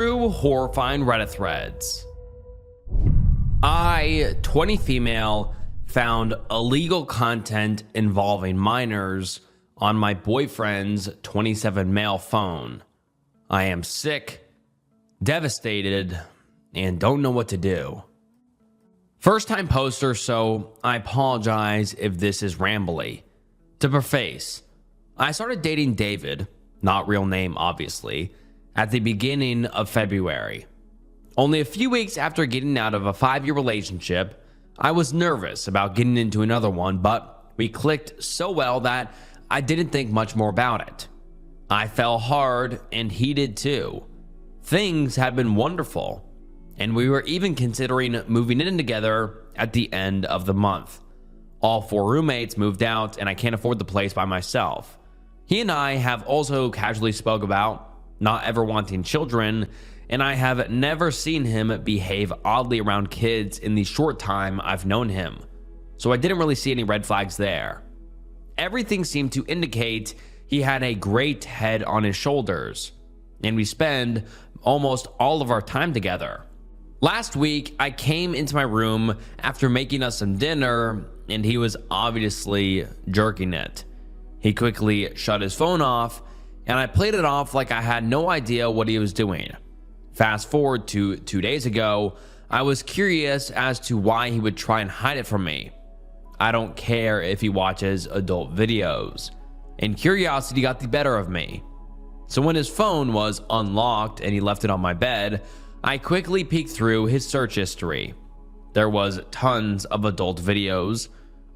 True horrifying Reddit threads. I, 20 female, found illegal content involving minors on my boyfriend's 27 male phone. I am sick, devastated, and don't know what to do. First time poster, so I apologize if this is rambly. To preface, I started dating David, not real name obviously, at the beginning of February. Only a few weeks after getting out of a 5-year relationship, I was nervous about getting into another one, but we clicked so well that I didn't think much more about it. I fell hard and he did too. Things had been wonderful, and we were even considering moving in together at the end of the month. All 4 roommates moved out and I can't afford the place by myself. He and I have also casually spoke about not ever wanting children, and I have never seen him behave oddly around kids in the short time I've known him, so I didn't really see any red flags there. Everything seemed to indicate he had a great head on his shoulders, and we spend almost all of our time together. Last week, I came into my room after making us some dinner, and he was obviously jerking it. He quickly shut his phone off, and I played it off like I had no idea what he was doing. Fast forward to 2 days ago, I was curious as to why he would try and hide it from me. I don't care if he watches adult videos, and curiosity got the better of me. So when his phone was unlocked and he left it on my bed, I quickly peeked through his search history. There was tons of adult videos,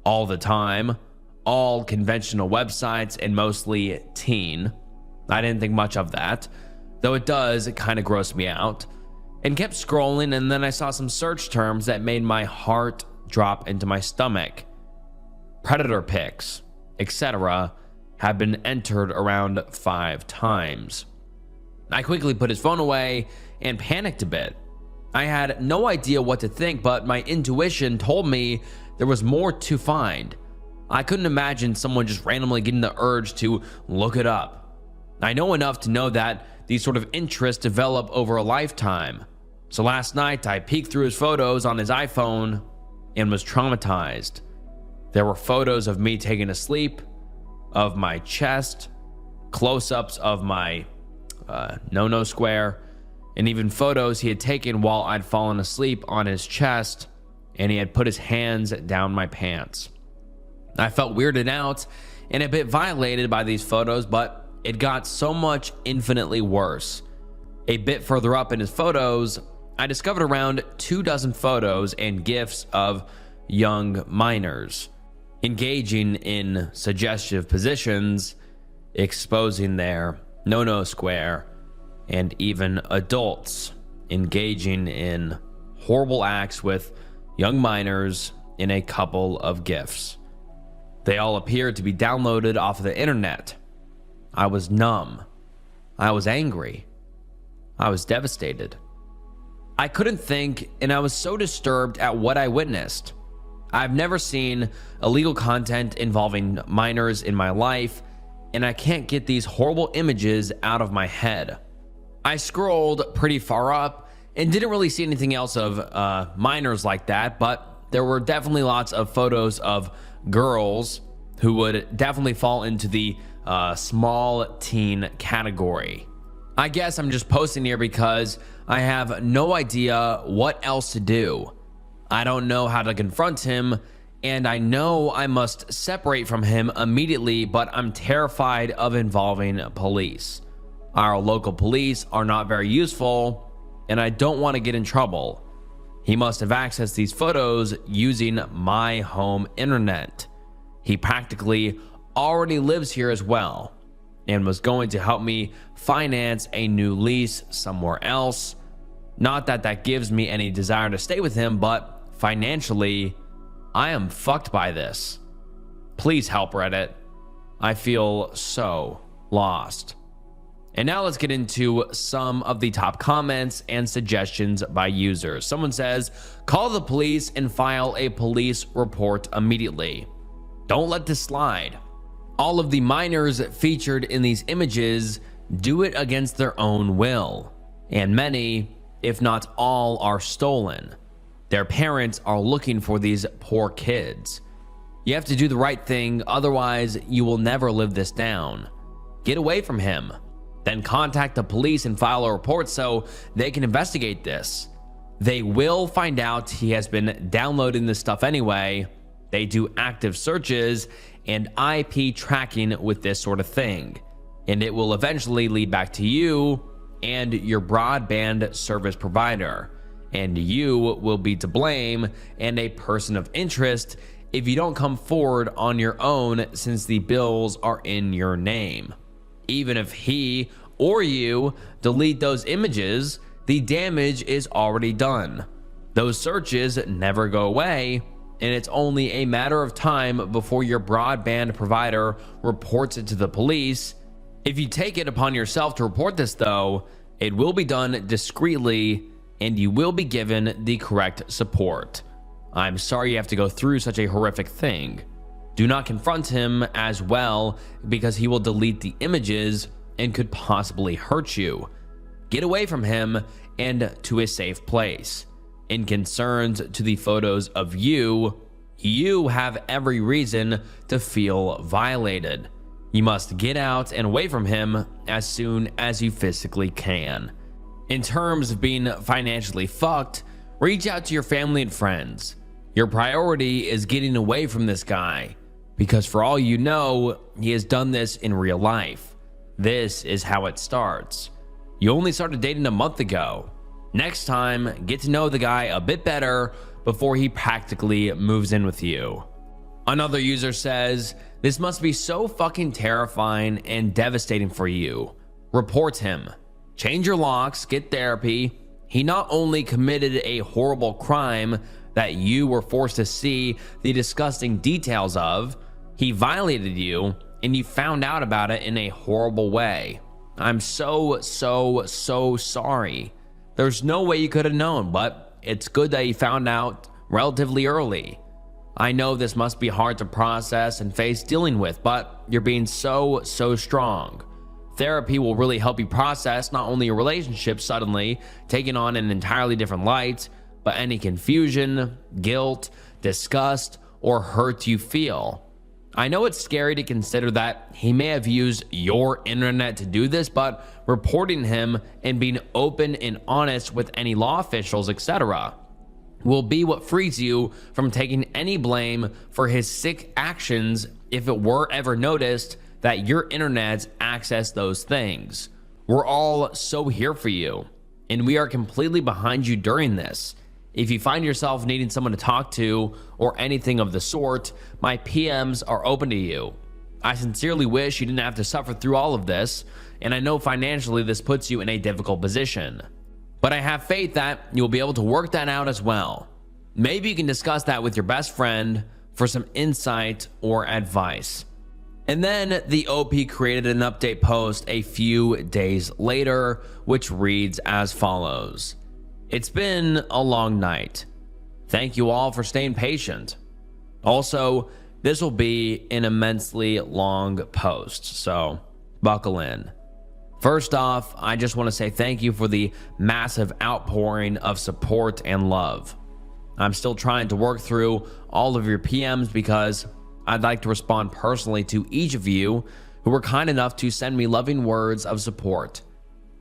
all the time, all conventional websites, and mostly teen. I didn't think much of that, though it does kind of gross me out, and kept scrolling, and then I saw some search terms that made my heart drop into my stomach. Predator pics, etc. have been entered around 5 times. I quickly put his phone away and panicked a bit. I had no idea what to think, but my intuition told me there was more to find. I couldn't imagine someone just randomly getting the urge to look it up. I know enough to know that these sort of interests develop over a lifetime. So last night, I peeked through his photos on his iPhone and was traumatized. There were photos of me taking a sleep, of my chest, close-ups of my no-no square, and even photos he had taken while I'd fallen asleep on his chest and he had put his hands down my pants. I felt weirded out and a bit violated by these photos, but it got so much infinitely worse. A bit further up in his photos, I discovered around 24 photos and GIFs of young minors engaging in suggestive positions, exposing their no-no square, and even adults engaging in horrible acts with young minors in a couple of GIFs. They all appeared to be downloaded off of the internet. I was numb. I was angry. I was devastated. I couldn't think, and I was so disturbed at what I witnessed. I've never seen illegal content involving minors in my life, and I can't get these horrible images out of my head. I scrolled pretty far up and didn't really see anything else of minors like that, but there were definitely lots of photos of girls who would definitely fall into the small teen category. I guess I'm just posting here because I have no idea what else to do. I don't know how to confront him, and I know I must separate from him immediately, but I'm terrified of involving police. Our local police are not very useful, and I don't want to get in trouble. He must have accessed these photos using my home internet. He practically already lives here as well and was going to help me finance a new lease somewhere else. Not that that gives me any desire to stay with him, but financially, I am fucked by this. Please help, Reddit. I feel so lost. And now let's get into some of the top comments and suggestions by users. Someone says, call the police and file a police report immediately. Don't let this slide. All of the minors featured in these images do it against their own will. and many, if not all, are stolen. Their parents are looking for these poor kids. You have to do the right thing, otherwise you will never live this down. Get away from him. Then contact the police and file a report so they can investigate this. They will find out he has been downloading this stuff anyway. They do active searches and IP tracking with this sort of thing, and it will eventually lead back to you and your broadband service provider, and you will be to blame and a person of interest if you don't come forward on your own, since the bills are in your name. Even if he or you delete those images, the damage is already done. Those searches never go away, and it's only a matter of time before your broadband provider reports it to the police. If you take it upon yourself to report this, though, it will be done discreetly and you will be given the correct support. I'm sorry you have to go through such a horrific thing. Do not confront him as well, because he will delete the images and could possibly hurt you. Get away from him and to a safe place. In concerns to the photos of you, you have every reason to feel violated. You must get out and away from him as soon as you physically can. In terms of being financially fucked, reach out to your family and friends. Your priority is getting away from this guy, because for all you know, he has done this in real life. This is how it starts. You only started dating a month ago. Next time, get to know the guy a bit better before he practically moves in with you. Another user says, this must be so fucking terrifying and devastating for you. Report him. Change your locks, get therapy. He not only committed a horrible crime that you were forced to see the disgusting details of, he violated you and you found out about it in a horrible way. I'm so sorry. There's no way you could have known, but it's good that you found out relatively early. I know this must be hard to process and face dealing with, but you're being so strong. Therapy will really help you process not only your relationship suddenly taking on an entirely different light, but any confusion, guilt, disgust, or hurt you feel. I know it's scary to consider that he may have used your internet to do this, but reporting him and being open and honest with any law officials, etc., will be what frees you from taking any blame for his sick actions if it were ever noticed that your internet accessed those things. We're all so here for you, and we are completely behind you during this. If you find yourself needing someone to talk to or anything of the sort, my PMs are open to you. I sincerely wish you didn't have to suffer through all of this, and I know financially this puts you in a difficult position. But I have faith that you'll be able to work that out as well. Maybe you can discuss that with your best friend for some insight or advice. And then the OP created an update post a few days later, which reads as follows. It's been a long night. Thank you all for staying patient. Also, this will be an immensely long post, so buckle in. First off, I just want to say thank you for the massive outpouring of support and love. I'm still trying to work through all of your PMs because I'd like to respond personally to each of you who were kind enough to send me loving words of support.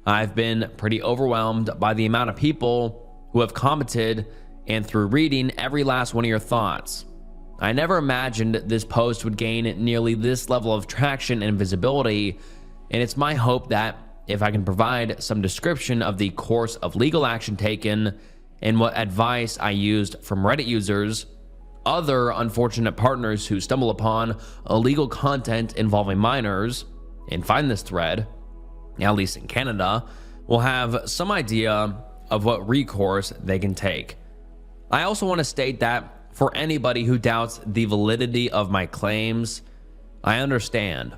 I've been pretty overwhelmed by the amount of people who have commented and through reading every last one of your thoughts. I never imagined this post would gain nearly this level of traction and visibility, and it's my hope that if I can provide some description of the course of legal action taken and what advice I used from Reddit users, other unfortunate partners who stumble upon illegal content involving minors and find this thread, at least in Canada, will have some idea of what recourse they can take. I also want to state that for anybody who doubts the validity of my claims, I understand.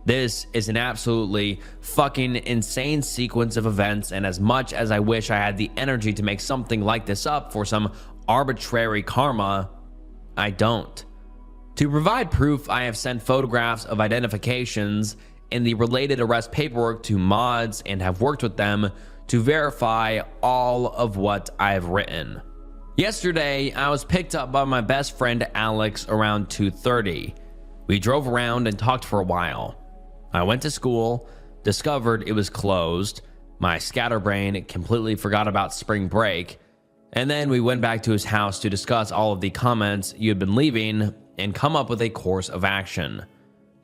This is an absolutely fucking insane sequence of events, and as much as I wish I had the energy to make something like this up for some arbitrary karma, I don't. To provide proof, I have sent photographs of identifications and the related arrest paperwork to mods and have worked with them to verify all of what I've written. Yesterday, I was picked up by my best friend Alex around 2:30. We drove around and talked for a while. I went to school, discovered it was closed, my scatterbrain completely forgot about spring break, and then we went back to his house to discuss all of the comments you had been leaving and come up with a course of action.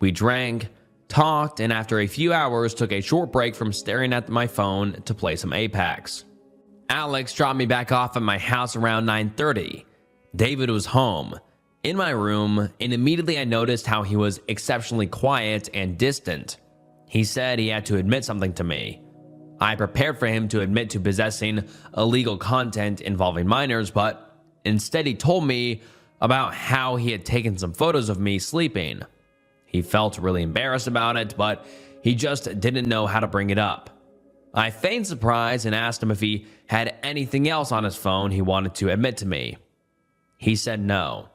We drank, talked, and after a few hours took a short break from staring at my phone to play some Apex. Alex dropped me back off at my house around 9:30. David was home, in my room, and immediately I noticed how he was exceptionally quiet and distant. He said he had to admit something to me. I prepared for him to admit to possessing illegal content involving minors, but instead he told me about how he had taken some photos of me sleeping. He felt really embarrassed about it, but he just didn't know how to bring it up. I feigned surprise and asked him if he had anything else on his phone he wanted to admit to me. He said no.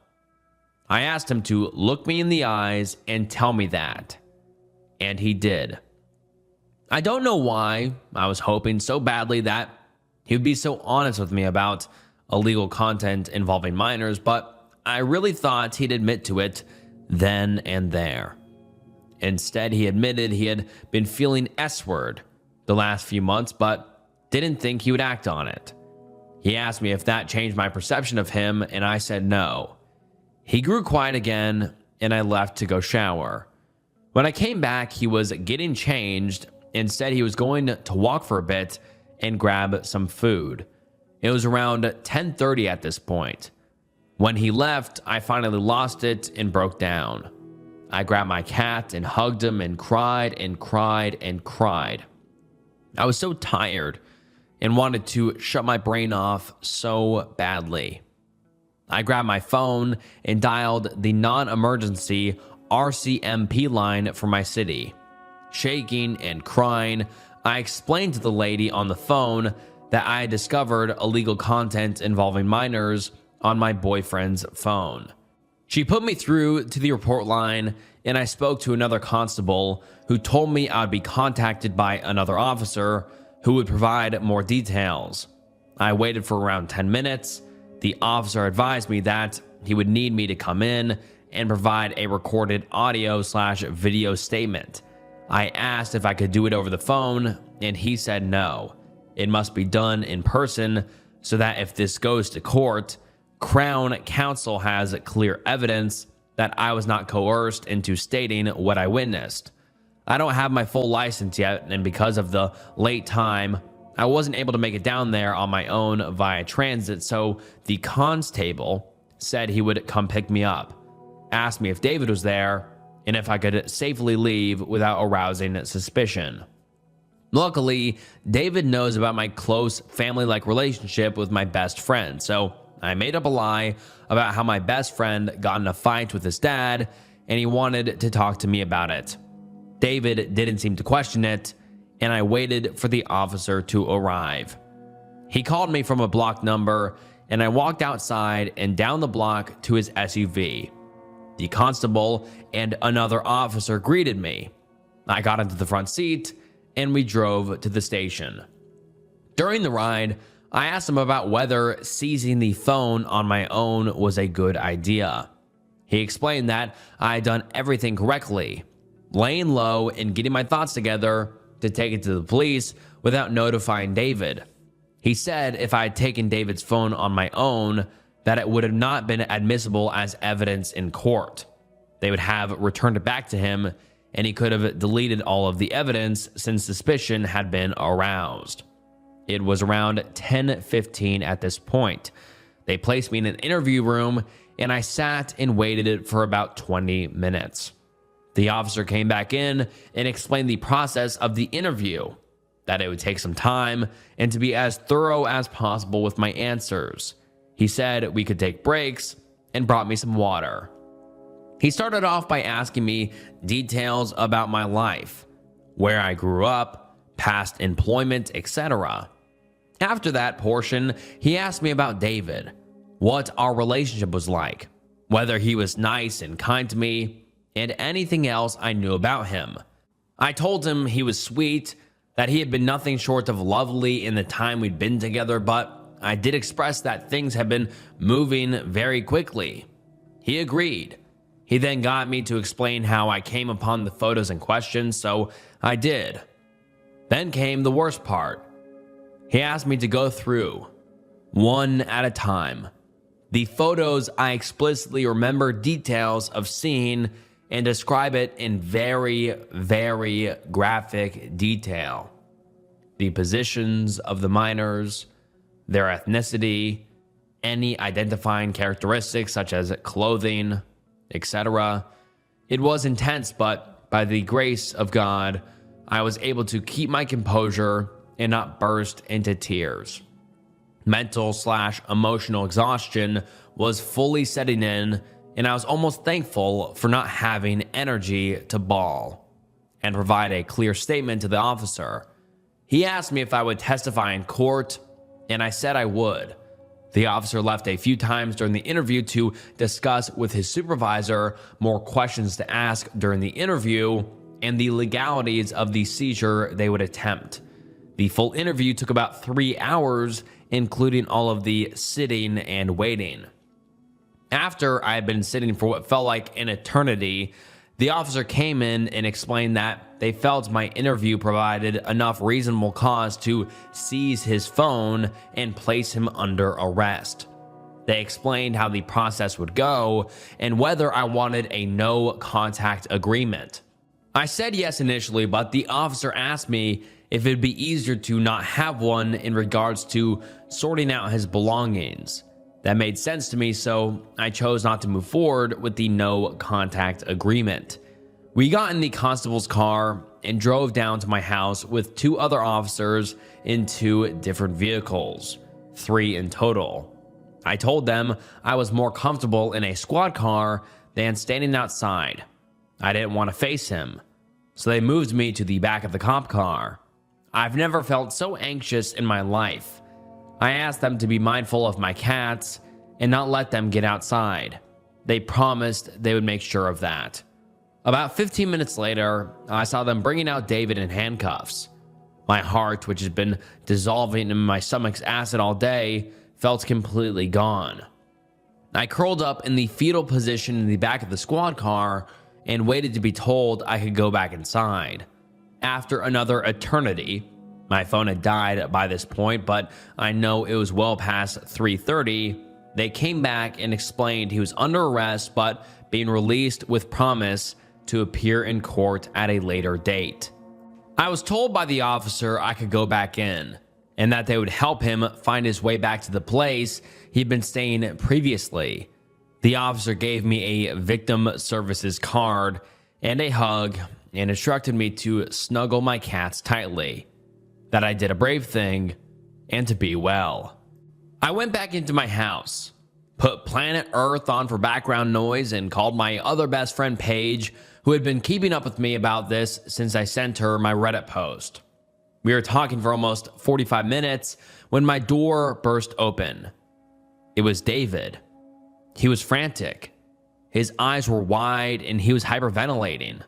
I asked him to look me in the eyes and tell me that, and he did. I don't know why. I was hoping so badly that he would be so honest with me about illegal content involving minors, but I really thought he'd admit to it then and there. Instead, he admitted he had been feeling S-word the last few months, but didn't think he would act on it. He asked me if that changed my perception of him, and I said no. He grew quiet again, and I left to go shower. When I came back, he was getting changed and said he was going to walk for a bit and grab some food. It was around 10:30 at this point. When he left, I finally lost it and broke down. I grabbed my cat and hugged him and cried and cried and cried. I was so tired and wanted to shut my brain off so badly. I grabbed my phone and dialed the non-emergency RCMP line for my city. Shaking and crying, I explained to the lady on the phone that I had discovered illegal content involving minors on my boyfriend's phone. She put me through to the report line, and I spoke to another constable who told me I would be contacted by another officer who would provide more details. I waited for around 10 minutes. The officer advised me that he would need me to come in and provide a recorded audio/video statement. I asked if I could do it over the phone, and he said no. It must be done in person so that if this goes to court, Crown Counsel has clear evidence that I was not coerced into stating what I witnessed. I don't have my full license yet, and because of the late time, I wasn't able to make it down there on my own via transit, so the constable said he would come pick me up, asked me if David was there, and if I could safely leave without arousing suspicion. Luckily, David knows about my close family-like relationship with my best friend, so I made up a lie about how my best friend got in a fight with his dad, and he wanted to talk to me about it. David didn't seem to question it, and I waited for the officer to arrive. He called me from a blocked number, and I walked outside and down the block to his SUV. The constable and another officer greeted me. I got into the front seat, and we drove to the station. During the ride, I asked him about whether seizing the phone on my own was a good idea. He explained that I had done everything correctly, laying low and getting my thoughts together to take it to the police without notifying David. He said if I had taken David's phone on my own, that it would have not been admissible as evidence in court. They would have returned it back to him, and he could have deleted all of the evidence since suspicion had been aroused. It was around 10:15 at this point. They placed me in an interview room, and I sat and waited for about 20 minutes. The officer came back in and explained the process of the interview, that it would take some time and to be as thorough as possible with my answers. He said we could take breaks and brought me some water. He started off by asking me details about my life, where I grew up, past employment, etc. After that portion, he asked me about David, what our relationship was like, whether he was nice and kind to me, and anything else I knew about him. I told him he was sweet, that he had been nothing short of lovely in the time we'd been together, but I did express that things had been moving very quickly. He agreed. He then got me to explain how I came upon the photos in question, so I did. Then came the worst part. He asked me to go through, one at a time, the photos I explicitly remember details of seeing and describe it in very, very graphic detail. The positions of the minors, their ethnicity, any identifying characteristics such as clothing, etc. It was intense, but by the grace of God, I was able to keep my composure and not burst into tears. Mental/emotional exhaustion was fully setting in, and I was almost thankful for not having energy to bawl and provide a clear statement to the officer. He asked me if I would testify in court, and I said I would. The officer left a few times during the interview to discuss with his supervisor more questions to ask during the interview and the legalities of the seizure they would attempt. The full interview took about 3 hours, including all of the sitting and waiting. After I had been sitting for what felt like an eternity, the officer came in and explained that they felt my interview provided enough reasonable cause to seize his phone and place him under arrest. They explained how the process would go and whether I wanted a no contact agreement. I said yes initially, but the officer asked me if it'd be easier to not have one in regards to sorting out his belongings. That made sense to me, so I chose not to move forward with the no contact agreement. We got in the constable's car and drove down to my house with 2 other officers in 2 different vehicles, 3 in total. I told them I was more comfortable in a squad car than standing outside. I didn't want to face him, so they moved me to the back of the cop car. I've never felt so anxious in my life. I asked them to be mindful of my cats and not let them get outside. They promised they would make sure of that. About 15 minutes later, I saw them bringing out David in handcuffs. My heart, which had been dissolving in my stomach's acid all day, felt completely gone. I curled up in the fetal position in the back of the squad car and waited to be told I could go back inside. After another eternity, my phone had died by this point, but I know it was well past 3:30. They came back and explained he was under arrest but being released with promise to appear in court at a later date. I was told by the officer I could go back in and that they would help him find his way back to the place he'd been staying previously. The officer gave me a victim services card and a hug and instructed me to snuggle my cats tightly, that I did a brave thing, and to be well. I went back into my house, put Planet Earth on for background noise, and called my other best friend Paige, who had been keeping up with me about this since I sent her my Reddit post. We were talking for almost 45 minutes when my door burst open. It was David. He was frantic. His eyes were wide and he was hyperventilating.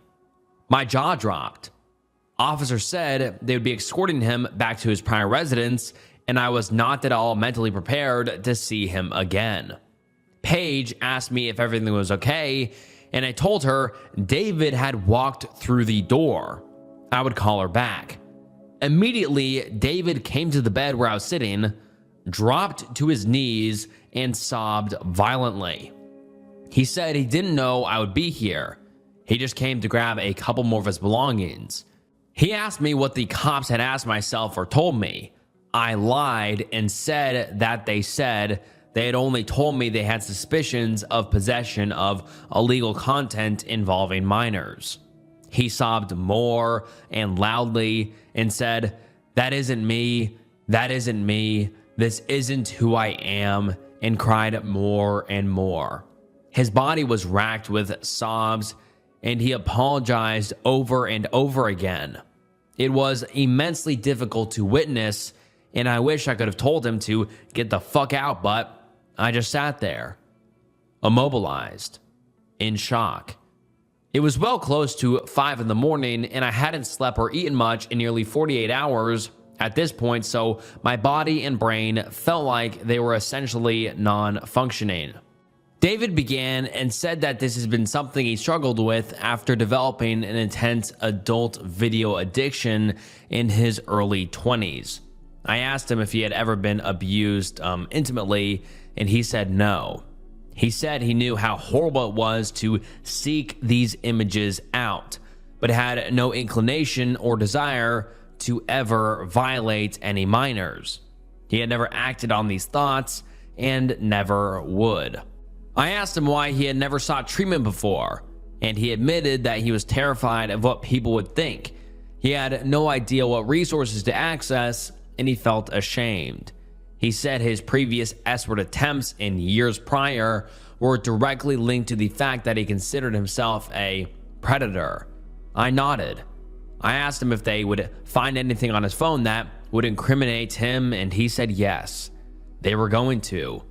My jaw dropped. Officers said they would be escorting him back to his prior residence, and I was not at all mentally prepared to see him again. Paige asked me if everything was okay, and I told her David had walked through the door. I would call her back. Immediately, David came to the bed where I was sitting, dropped to his knees, and sobbed violently. He said he didn't know I would be here. He just came to grab a couple more of his belongings. He asked me what the cops had asked myself or told me. I lied and said that they said they had only told me they had suspicions of possession of illegal content involving minors. He sobbed more and loudly and said, "That isn't me, that isn't me, this isn't who I am," and cried more and more. His body was racked with sobs, and he apologized over and over again. It was immensely difficult to witness, and I wish I could have told him to get the fuck out, but I just sat there, immobilized, in shock. It was well close to 5 in the morning, and I hadn't slept or eaten much in nearly 48 hours at this point, so my body and brain felt like they were essentially non-functioning. David began and said that this has been something he struggled with after developing an intense adult video addiction in his early 20s. I asked him if he had ever been abused intimately, and he said no. He said he knew how horrible it was to seek these images out, but had no inclination or desire to ever violate any minors. He had never acted on these thoughts and never would. I asked him why he had never sought treatment before, and he admitted that he was terrified of what people would think. He had no idea what resources to access, and he felt ashamed. He said his previous S-word attempts in years prior were directly linked to the fact that he considered himself a predator. I nodded. I asked him if they would find anything on his phone that would incriminate him, and he said yes, they were going to.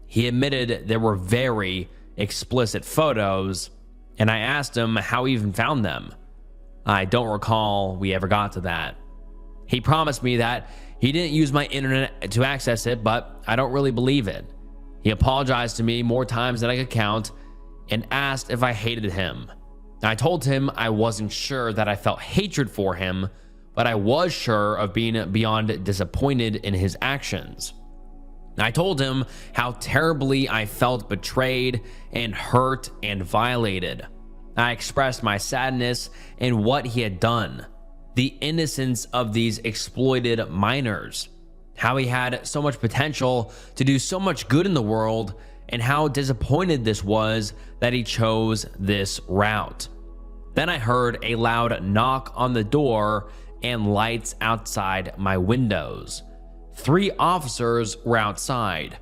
He admitted there were very explicit photos, and I asked him how he even found them. I don't recall we ever got to that. He promised me that he didn't use my internet to access it, but I don't really believe it. He apologized to me more times than I could count and asked if I hated him. I told him I wasn't sure that I felt hatred for him, but I was sure of being beyond disappointed in his actions. I told him how terribly I felt betrayed and hurt and violated. I expressed my sadness and what he had done, the innocence of these exploited minors, how he had so much potential to do so much good in the world, and how disappointed this was that he chose this route. Then I heard a loud knock on the door and lights outside my windows. 3 officers were outside,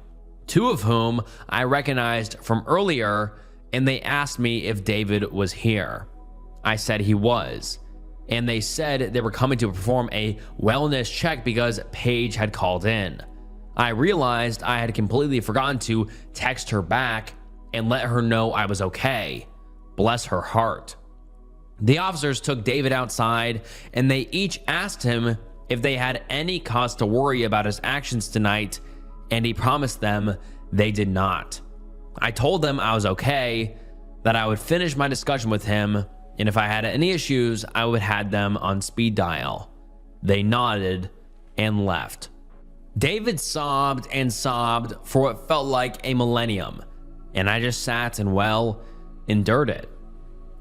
2 of whom I recognized from earlier, and they asked me if David was here. I said he was, and they said they were coming to perform a wellness check because Paige had called in. I realized I had completely forgotten to text her back and let her know I was okay. Bless her heart. The officers took David outside, and they each asked him if they had any cause to worry about his actions tonight, and he promised them they did not. I told them I was okay, that I would finish my discussion with him, and if I had any issues, I would have them on speed dial. They nodded and left. David sobbed and sobbed for what felt like a millennium, and I just sat and, well, endured it.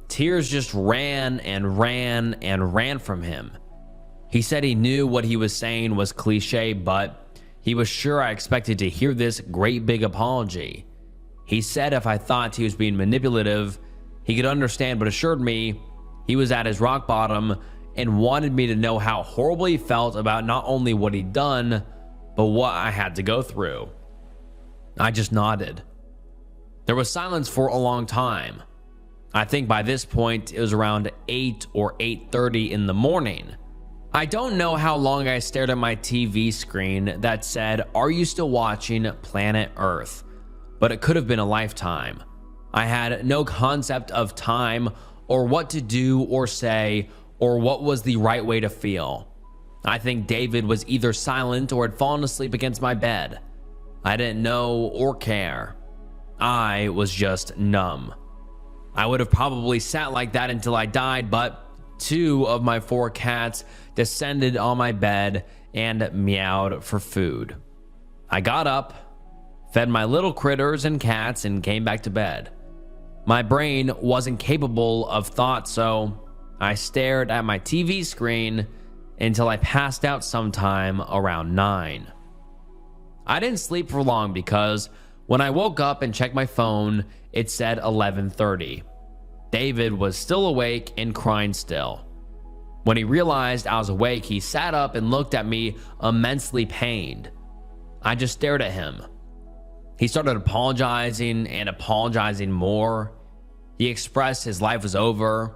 Tears just ran and ran and ran from him. He said he knew what he was saying was cliche, but he was sure I expected to hear this great big apology. He said if I thought he was being manipulative, he could understand, but assured me he was at his rock bottom and wanted me to know how horrible he felt about not only what he'd done, but what I had to go through. I just nodded. There was silence for a long time. I think by this point it was around 8 or 8:30 in the morning. I don't know how long I stared at my TV screen that said, "Are you still watching Planet Earth?" But it could have been a lifetime. I had no concept of time or what to do or say or what was the right way to feel. I think David was either silent or had fallen asleep against my bed. I didn't know or care. I was just numb. I would have probably sat like that until I died, but 2 of my 4 cats descended on my bed and meowed for food. I got up, fed my little critters and cats, and came back to bed. My brain wasn't capable of thought, so I stared at my TV screen until I passed out sometime around 9. I didn't sleep for long because when I woke up and checked my phone, it said 11:30. David was still awake and crying still. When he realized I was awake, he sat up and looked at me immensely pained. I just stared at him. He started apologizing and apologizing more. He expressed his life was over.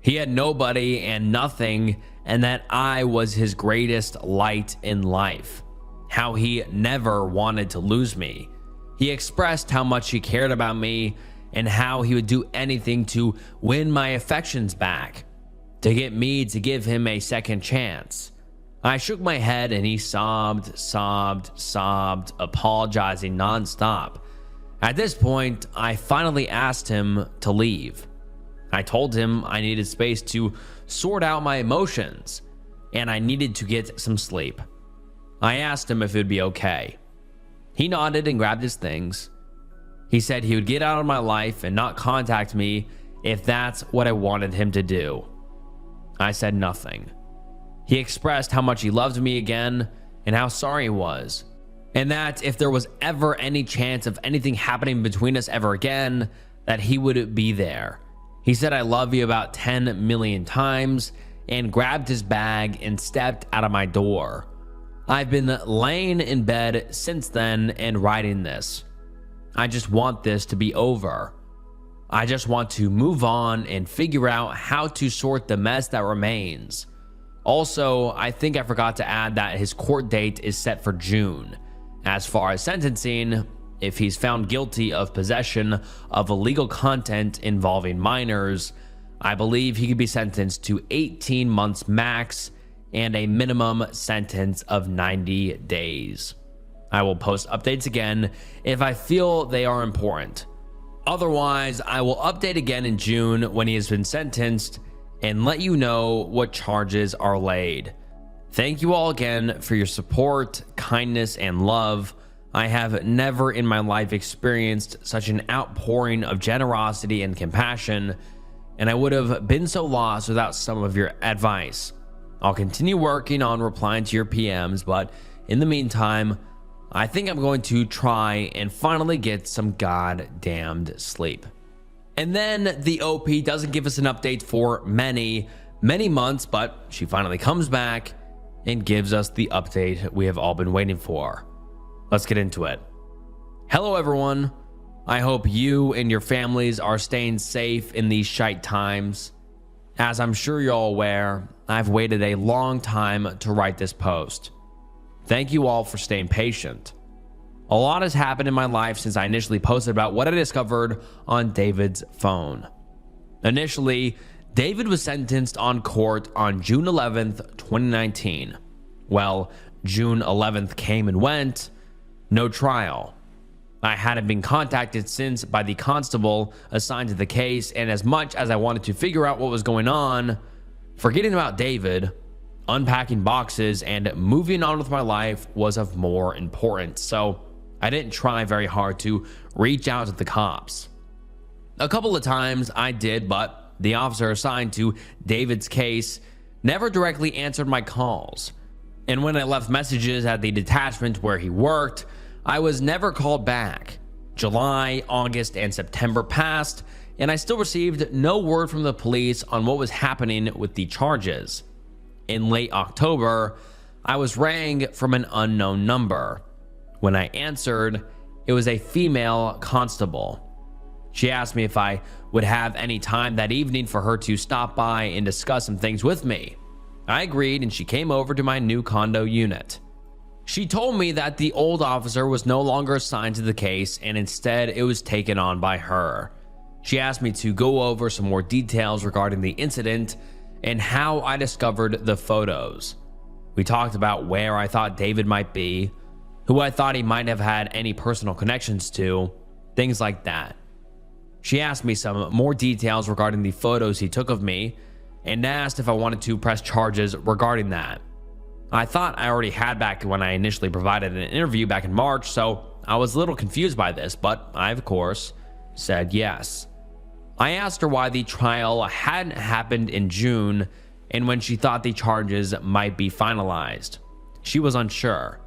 He had nobody and nothing, and that I was his greatest light in life. How he never wanted to lose me. He expressed how much he cared about me and how he would do anything to win my affections back, to get me to give him a second chance. I shook my head and he sobbed, apologizing nonstop. At this point, I finally asked him to leave. I told him I needed space to sort out my emotions and I needed to get some sleep. I asked him if it would be okay. He nodded and grabbed his things. He said he would get out of my life and not contact me if that's what I wanted him to do. I said nothing. He expressed how much he loved me again and how sorry he was, and that if there was ever any chance of anything happening between us ever again, that he would be there. He said I love you about 10 million times and grabbed his bag and stepped out of my door. I've been laying in bed since then and writing this. I just want this to be over. I just want to move on and figure out how to sort the mess that remains. Also, I think I forgot to add that his court date is set for June. As far as sentencing, if he's found guilty of possession of illegal content involving minors, I believe he could be sentenced to 18 months max and a minimum sentence of 90 days. I will post updates again if I feel they are important. Otherwise, I will update again in June when he has been sentenced and let you know what charges are laid. Thank you all again for your support, kindness, and love. I have never in my life experienced such an outpouring of generosity and compassion, and I would have been so lost without some of your advice. I'll continue working on replying to your PMs, but in the meantime, I think I'm going to try and finally get some goddamned sleep. And then the OP doesn't give us an update for many months, but she finally comes back and gives us the update we have all been waiting for. Let's get into it. Hello, everyone. I hope you and your families are staying safe in these shite times. As I'm sure you're all aware, I've waited a long time to write this post. Thank you all for staying patient. A lot has happened in my life since I initially posted about what I discovered on David's phone. Initially, David was sentenced on court on June 11th, 2019. Well, June 11th came and went, no trial. I hadn't been contacted since by the constable assigned to the case, and as much as I wanted to figure out what was going on, forgetting about David, unpacking boxes, and moving on with my life was of more importance, so I didn't try very hard to reach out to the cops. A couple of times I did, but the officer assigned to David's case never directly answered my calls, and when I left messages at the detachment where he worked, I was never called back. July, August, and September passed, and I still received no word from the police on what was happening with the charges. In late October, I was rang from an unknown number. When I answered, it was a female constable. She asked me if I would have any time that evening for her to stop by and discuss some things with me. I agreed, and she came over to my new condo unit. She told me that the old officer was no longer assigned to the case and instead it was taken on by her. She asked me to go over some more details regarding the incident and how I discovered the photos. We talked about where I thought David might be, who I thought he might have had any personal connections to, things like that. She asked me some more details regarding the photos he took of me and asked if I wanted to press charges regarding that. I thought I already had back when I initially provided an interview back in March, so I was a little confused by this, but I, of course, said yes. I asked her why the trial hadn't happened in June and when she thought the charges might be finalized. She was unsure.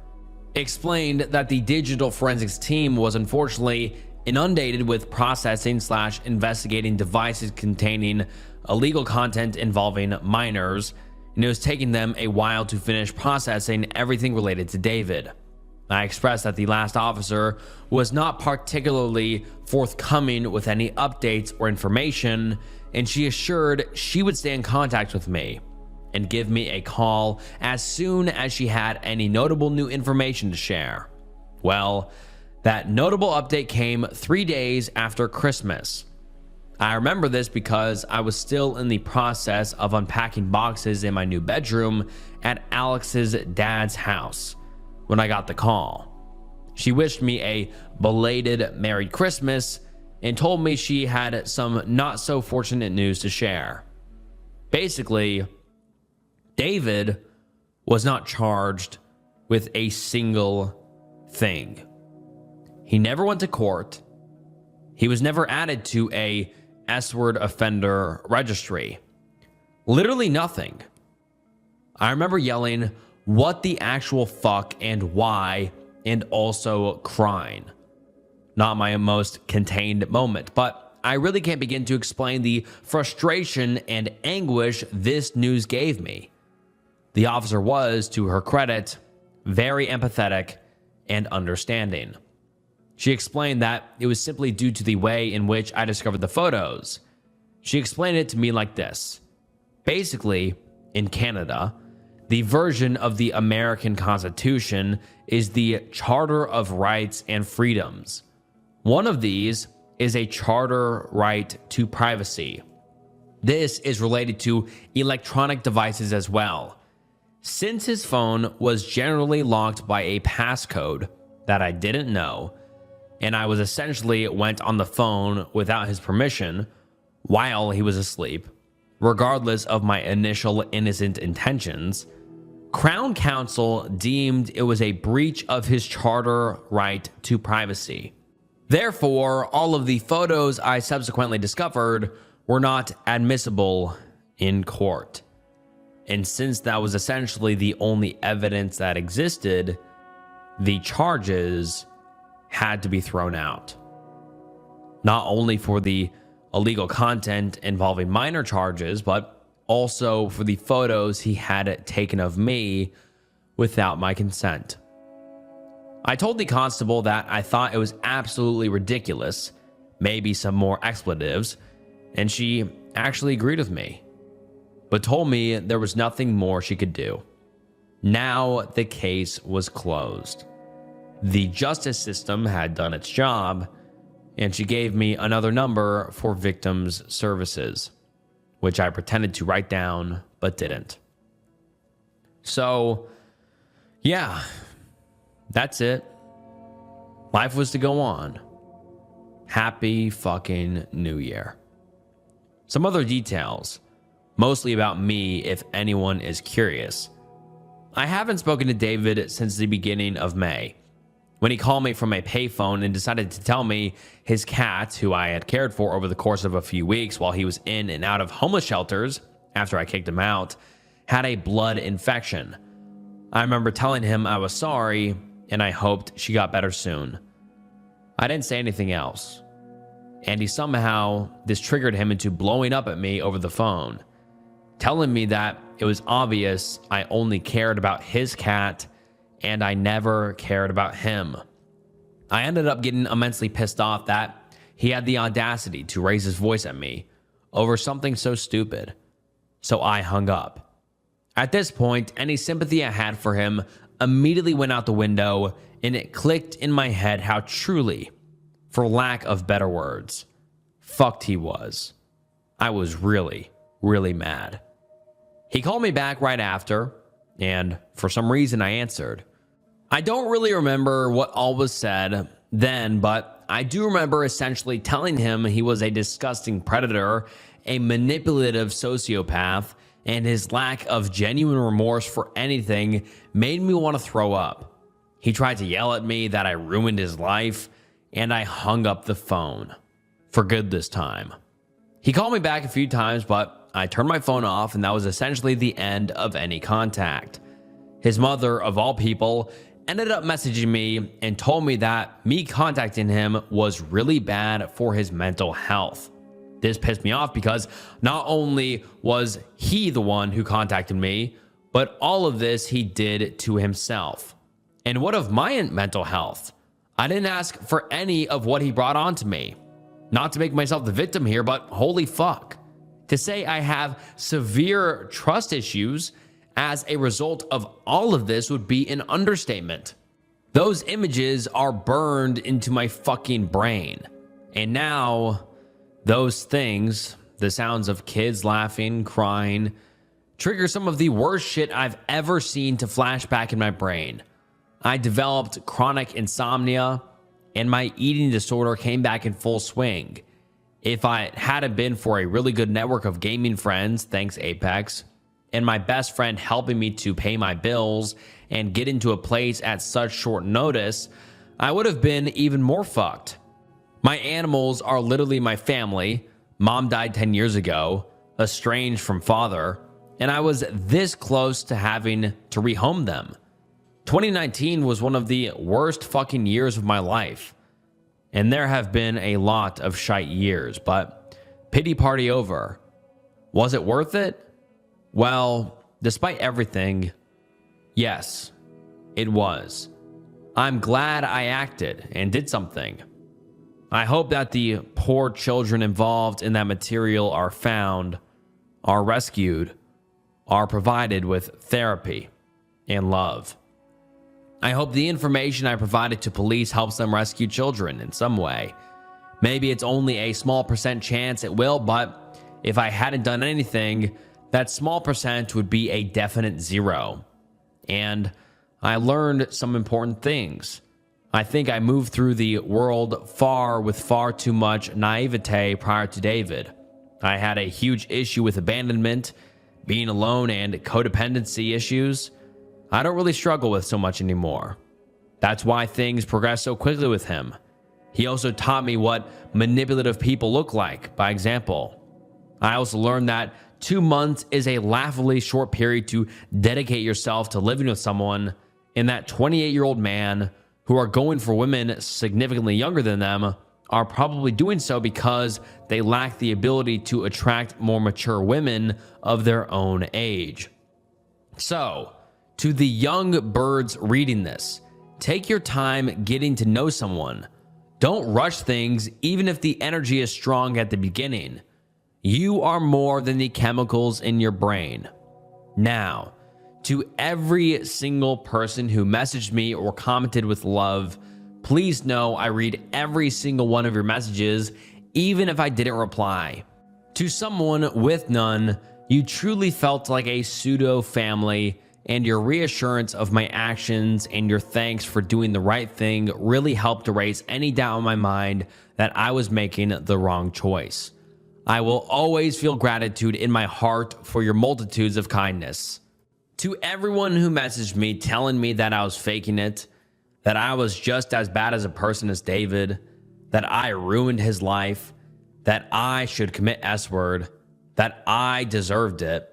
Explained that the digital forensics team was unfortunately inundated with processing/investigating devices containing illegal content involving minors, and it was taking them a while to finish processing everything related to David. I expressed that the last officer was not particularly forthcoming with any updates or information, and she assured she would stay in contact with me and give me a call as soon as she had any notable new information to share. Well, That notable update came 3 days after Christmas. I remember this because I was still in the process of unpacking boxes in my new bedroom at Alex's dad's house when I got the call. She wished me a belated Merry Christmas and told me she had some not so fortunate news to share. Basically, David was not charged with a single thing. He never went to court. He was never added to a S-word offender registry. Literally nothing. I remember yelling, "What the actual fuck and why?" and also crying. Not my most contained moment, but I really can't begin to explain the frustration and anguish this news gave me. The officer was, to her credit, very empathetic and understanding. She explained that it was simply due to the way in which I discovered the photos. She explained it to me like this. Basically, in Canada, the version of the American Constitution is the Charter of Rights and Freedoms. One of these is a charter right to privacy. This is related to electronic devices as well. Since his phone was generally locked by a passcode that I didn't know, and I was essentially went on the phone without his permission while he was asleep, regardless of my initial innocent intentions, Crown Counsel deemed it was a breach of his charter right to privacy. Therefore, all of the photos I subsequently discovered were not admissible in court. And since that was essentially the only evidence that existed, the charges had to be thrown out. Not only for the illegal content involving minor charges, but also for the photos he had taken of me without my consent. I told the constable that I thought it was absolutely ridiculous, maybe some more expletives, and she actually agreed with me, but told me there was nothing more she could do. Now the case was closed. The justice system had done its job, and she gave me another number for victims' services, which I pretended to write down, but didn't. So, yeah, that's it. Life was to go on. Happy fucking New Year. Some other details, mostly about me if anyone is curious. I haven't spoken to David since the beginning of May, when he called me from a payphone and decided to tell me his cat, who I had cared for over the course of a few weeks while he was in and out of homeless shelters after I kicked him out, had a blood infection. I remember telling him I was sorry and I hoped she got better soon. I didn't say anything else. And this triggered him into blowing up at me over the phone, telling me that it was obvious I only cared about his cat and I never cared about him. I ended up getting immensely pissed off that he had the audacity to raise his voice at me over something so stupid. So I hung up. At this point, any sympathy I had for him immediately went out the window, and it clicked in my head how truly, for lack of better words, fucked he was. I was really, really mad. He called me back right after, and for some reason I answered. I don't really remember what all was said then, but I do remember essentially telling him he was a disgusting predator, a manipulative sociopath, and his lack of genuine remorse for anything made me want to throw up. He tried to yell at me that I ruined his life, and I hung up the phone. For good this time. He called me back a few times, but I turned my phone off, and that was essentially the end of any contact. His mother, of all people, ended up messaging me and told me that me contacting him was really bad for his mental health. This pissed me off because not only was he the one who contacted me, but all of this he did to himself. And what of my mental health? I didn't ask for any of what he brought onto me. Not to make myself the victim here, but holy fuck. To say I have severe trust issues as a result of all of this would be an understatement. Those images are burned into my fucking brain. And now, those things, the sounds of kids laughing, crying, trigger some of the worst shit I've ever seen to flash back in my brain. I developed chronic insomnia, and my eating disorder came back in full swing. If it hadn't been for a really good network of gaming friends, thanks Apex, and my best friend helping me to pay my bills and get into a place at such short notice, I would have been even more fucked. My animals are literally my family. Mom died 10 years ago, estranged from father, and I was this close to having to rehome them. 2019 was one of the worst fucking years of my life. And there have been a lot of shite years, but pity party over. Was it worth it? Well, despite everything, yes, it was. I'm glad I acted and did something. I hope that the poor children involved in that material are found, are rescued, are provided with therapy and love. I hope the information I provided to police helps them rescue children in some way. Maybe it's only a small percent chance it will, but if I hadn't done anything, that small percent would be a definite zero. And I learned some important things. I think I moved through the world with far too much naivete prior to David. I had a huge issue with abandonment, being alone, and codependency issues. I don't really struggle with so much anymore. That's why things progress so quickly with him. He also taught me what manipulative people look like by example. I also learned that 2 months is a laughably short period to dedicate yourself to living with someone, and that 28-year-old man who are going for women significantly younger than them are probably doing so because they lack the ability to attract more mature women of their own age. So, to the young birds reading this, take your time getting to know someone. Don't rush things even if the energy is strong at the beginning. You are more than the chemicals in your brain. Now, to every single person who messaged me or commented with love, please know I read every single one of your messages, even if I didn't reply. To someone with none, you truly felt like a pseudo family, and your reassurance of my actions and your thanks for doing the right thing really helped erase any doubt in my mind that I was making the wrong choice. I will always feel gratitude in my heart for your multitudes of kindness. To everyone who messaged me telling me that I was faking it, that I was just as bad as a person as David, that I ruined his life, that I should commit S-word, that I deserved it,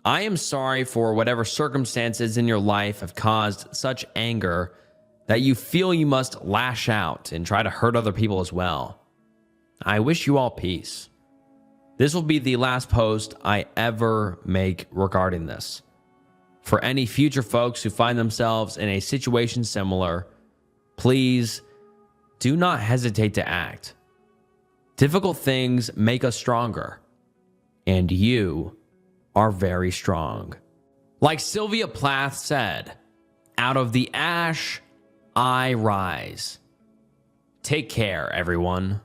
I am sorry for whatever circumstances in your life have caused such anger that you feel you must lash out and try to hurt other people as well. I wish you all peace. This will be the last post I ever make regarding this. For any future folks who find themselves in a situation similar, please do not hesitate to act. Difficult things make us stronger, and you are very strong. Like Sylvia Plath said, out of the ash, I rise. Take care, everyone.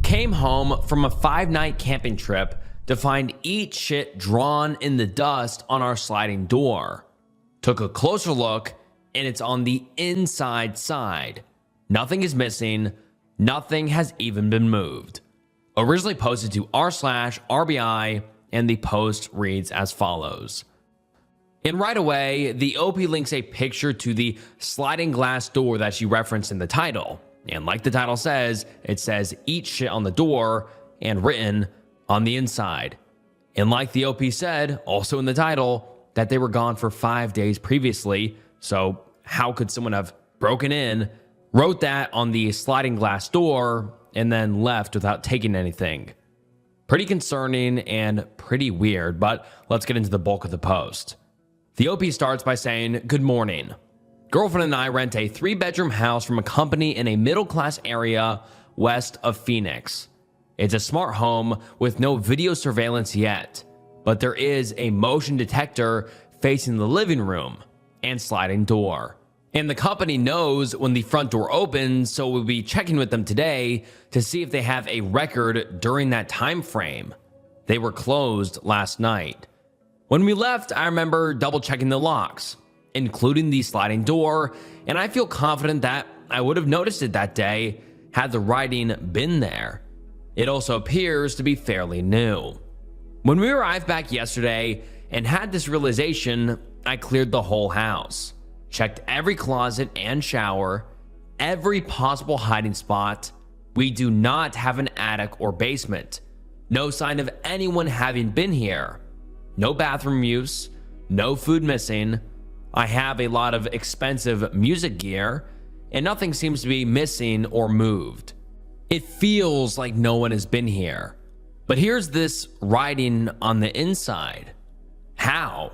Came home from a 5-night camping trip to find eat shit drawn in the dust on our sliding door. Took a closer look, and it's on the inside side. Nothing is missing. Nothing has even been moved. Originally posted to r/RBI, and the post reads as follows. And right away, the OP links a picture to the sliding glass door that she referenced in the title. And like the title says, it says eat shit on the door and written on the inside. And like the OP said, also in the title, that they were gone for 5 days previously. So how could someone have broken in, wrote that on the sliding glass door, and then left without taking anything? Pretty concerning and pretty weird, but let's get into the bulk of the post. The OP starts by saying, "Good morning. Girlfriend and I rent a 3-bedroom house from a company in a middle-class area west of Phoenix. It's a smart home with no video surveillance yet, but there is a motion detector facing the living room and sliding door. And the company knows when the front door opens, so we'll be checking with them today to see if they have a record during that time frame. They were closed last night. When we left, I remember double checking the locks, including the sliding door, and I feel confident that I would have noticed it that day had the writing been there. It also appears to be fairly new. When we arrived back yesterday and had this realization, I cleared the whole house, checked every closet and shower, every possible hiding spot. We do not have an attic or basement. No sign of anyone having been here. No bathroom use, no food missing. I have a lot of expensive music gear, and nothing seems to be missing or moved. It feels like no one has been here. But here's this writing on the inside. How?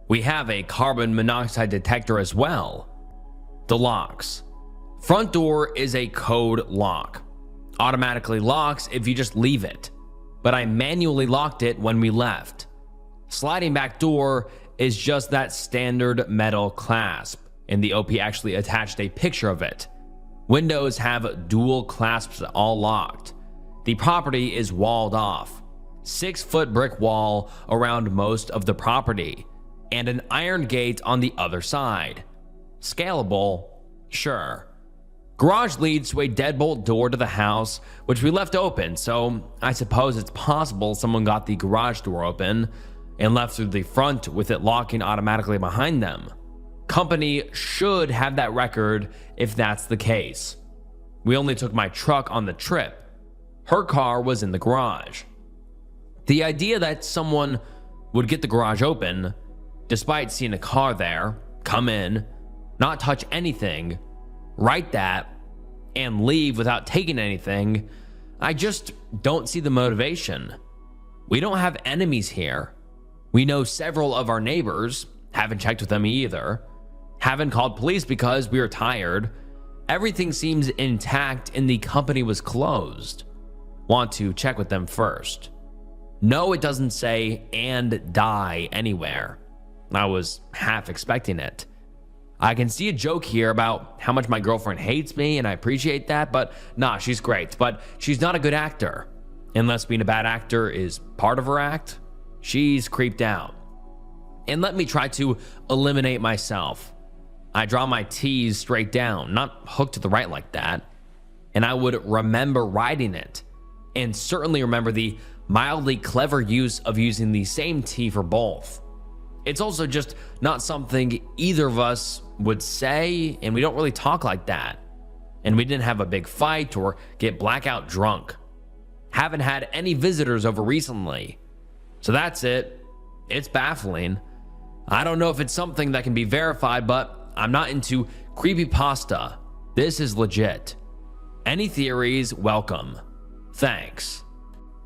We have a carbon monoxide detector as well. The locks. Front door is a code lock. Automatically locks if you just leave it. But I manually locked it when we left. Sliding back door is just that standard metal clasp, and the OP actually attached a picture of it. Windows have dual clasps all locked. The property is walled off. 6-foot brick wall around most of the property, and an iron gate on the other side. Scalable? Sure. Garage leads to a deadbolt door to the house, which we left open, so I suppose it's possible someone got the garage door open and left through the front with it locking automatically behind them. Company should have that record if that's the case. We only took my truck on the trip. Her car was in the garage. The idea that someone would get the garage open, despite seeing a car there, come in, not touch anything, write that, and leave without taking anything, I just don't see the motivation. We don't have enemies here. We know several of our neighbors, haven't checked with them either, haven't called police because we were tired. Everything seems intact and the company was closed. Want to check with them first. No, it doesn't say "and die" anywhere. I was half expecting it. I can see a joke here about how much my girlfriend hates me, and I appreciate that, but nah, she's great, but she's not a good actor. Unless being a bad actor is part of her act, she's creeped out. And let me try to eliminate myself. I draw my T's straight down, not hooked to the right like that, and I would remember writing it, and certainly remember the mildly clever use of using the same T for both. It's also just not something either of us would say, and we don't really talk like that. And we didn't have a big fight or get blackout drunk. Haven't had any visitors over recently. So that's it. It's baffling. I don't know if it's something that can be verified, but I'm not into creepypasta. This is legit. Any theories, welcome. Thanks.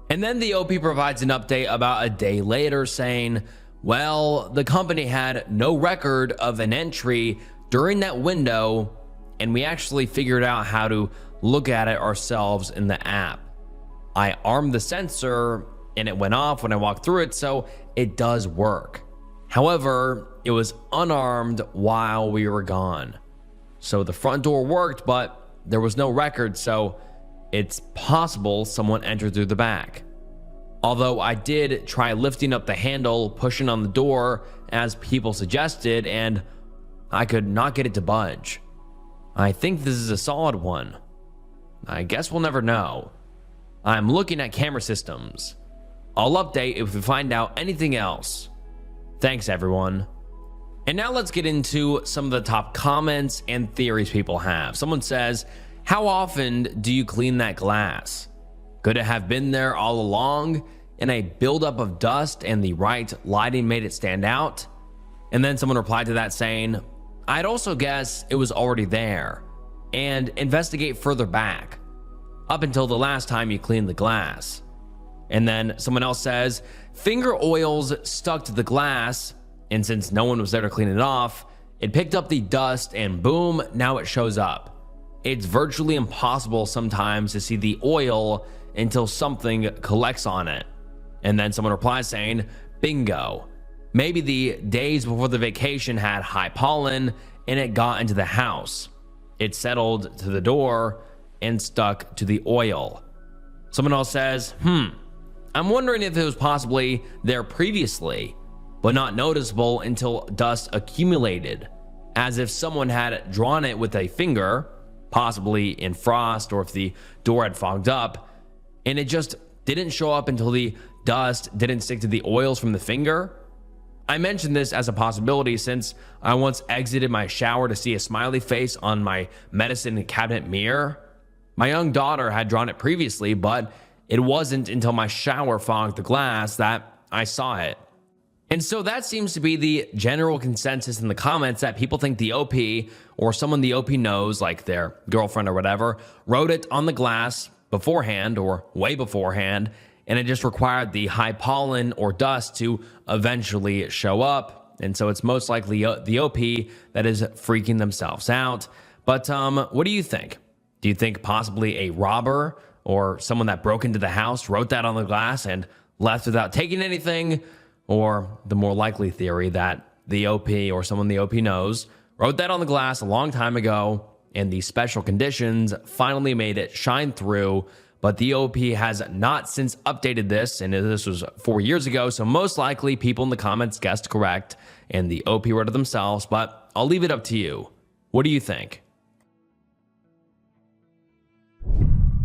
And then the OP provides an update about a day later saying, well, the company had no record of an entry during that window, and we actually figured out how to look at it ourselves in the app. I armed the sensor and it went off when I walked through it, so it does work. However, it was unarmed while we were gone. So the front door worked, but there was no record, so it's possible someone entered through the back. Although I did try lifting up the handle, pushing on the door as people suggested, and I could not get it to budge. I think this is a solid one. I guess we'll never know. I'm looking at camera systems. I'll update if we find out anything else. Thanks, everyone. And now let's get into some of the top comments and theories people have. Someone says, how often do you clean that glass? Could it have been there all along and a buildup of dust and the right lighting made it stand out? And then someone replied to that saying, I'd also guess it was already there and investigate further back up until the last time you cleaned the glass. And then someone else says, finger oils stuck to the glass, and since no one was there to clean it off, it picked up the dust and boom, now it shows up. It's virtually impossible sometimes to see the oil until something collects on it. And then someone replies saying, bingo. Maybe the days before the vacation had high pollen and it got into the house. It settled to the door and stuck to the oil. Someone else says, I'm wondering if it was possibly there previously, but not noticeable until dust accumulated, as if someone had drawn it with a finger, possibly in frost or if the door had fogged up, and it just didn't show up until the dust didn't stick to the oils from the finger. I mentioned this as a possibility since I once exited my shower to see a smiley face on my medicine cabinet mirror. My young daughter had drawn it previously, but it wasn't until my shower fogged the glass that I saw it. And so that seems to be the general consensus in the comments, that people think the OP or someone the OP knows, like their girlfriend or whatever, wrote it on the glass beforehand or way beforehand, and it just required the high pollen or dust to eventually show up. And so it's most likely the OP that is freaking themselves out. But what do you think? Do you think possibly a robber or someone that broke into the house wrote that on the glass and left without taking anything? Or the more likely theory that the OP or someone the OP knows wrote that on the glass a long time ago, and the special conditions finally made it shine through, but the OP has not since updated this, and this was 4 years ago, so most likely people in the comments guessed correct, and the OP wrote it themselves, but I'll leave it up to you. What do you think?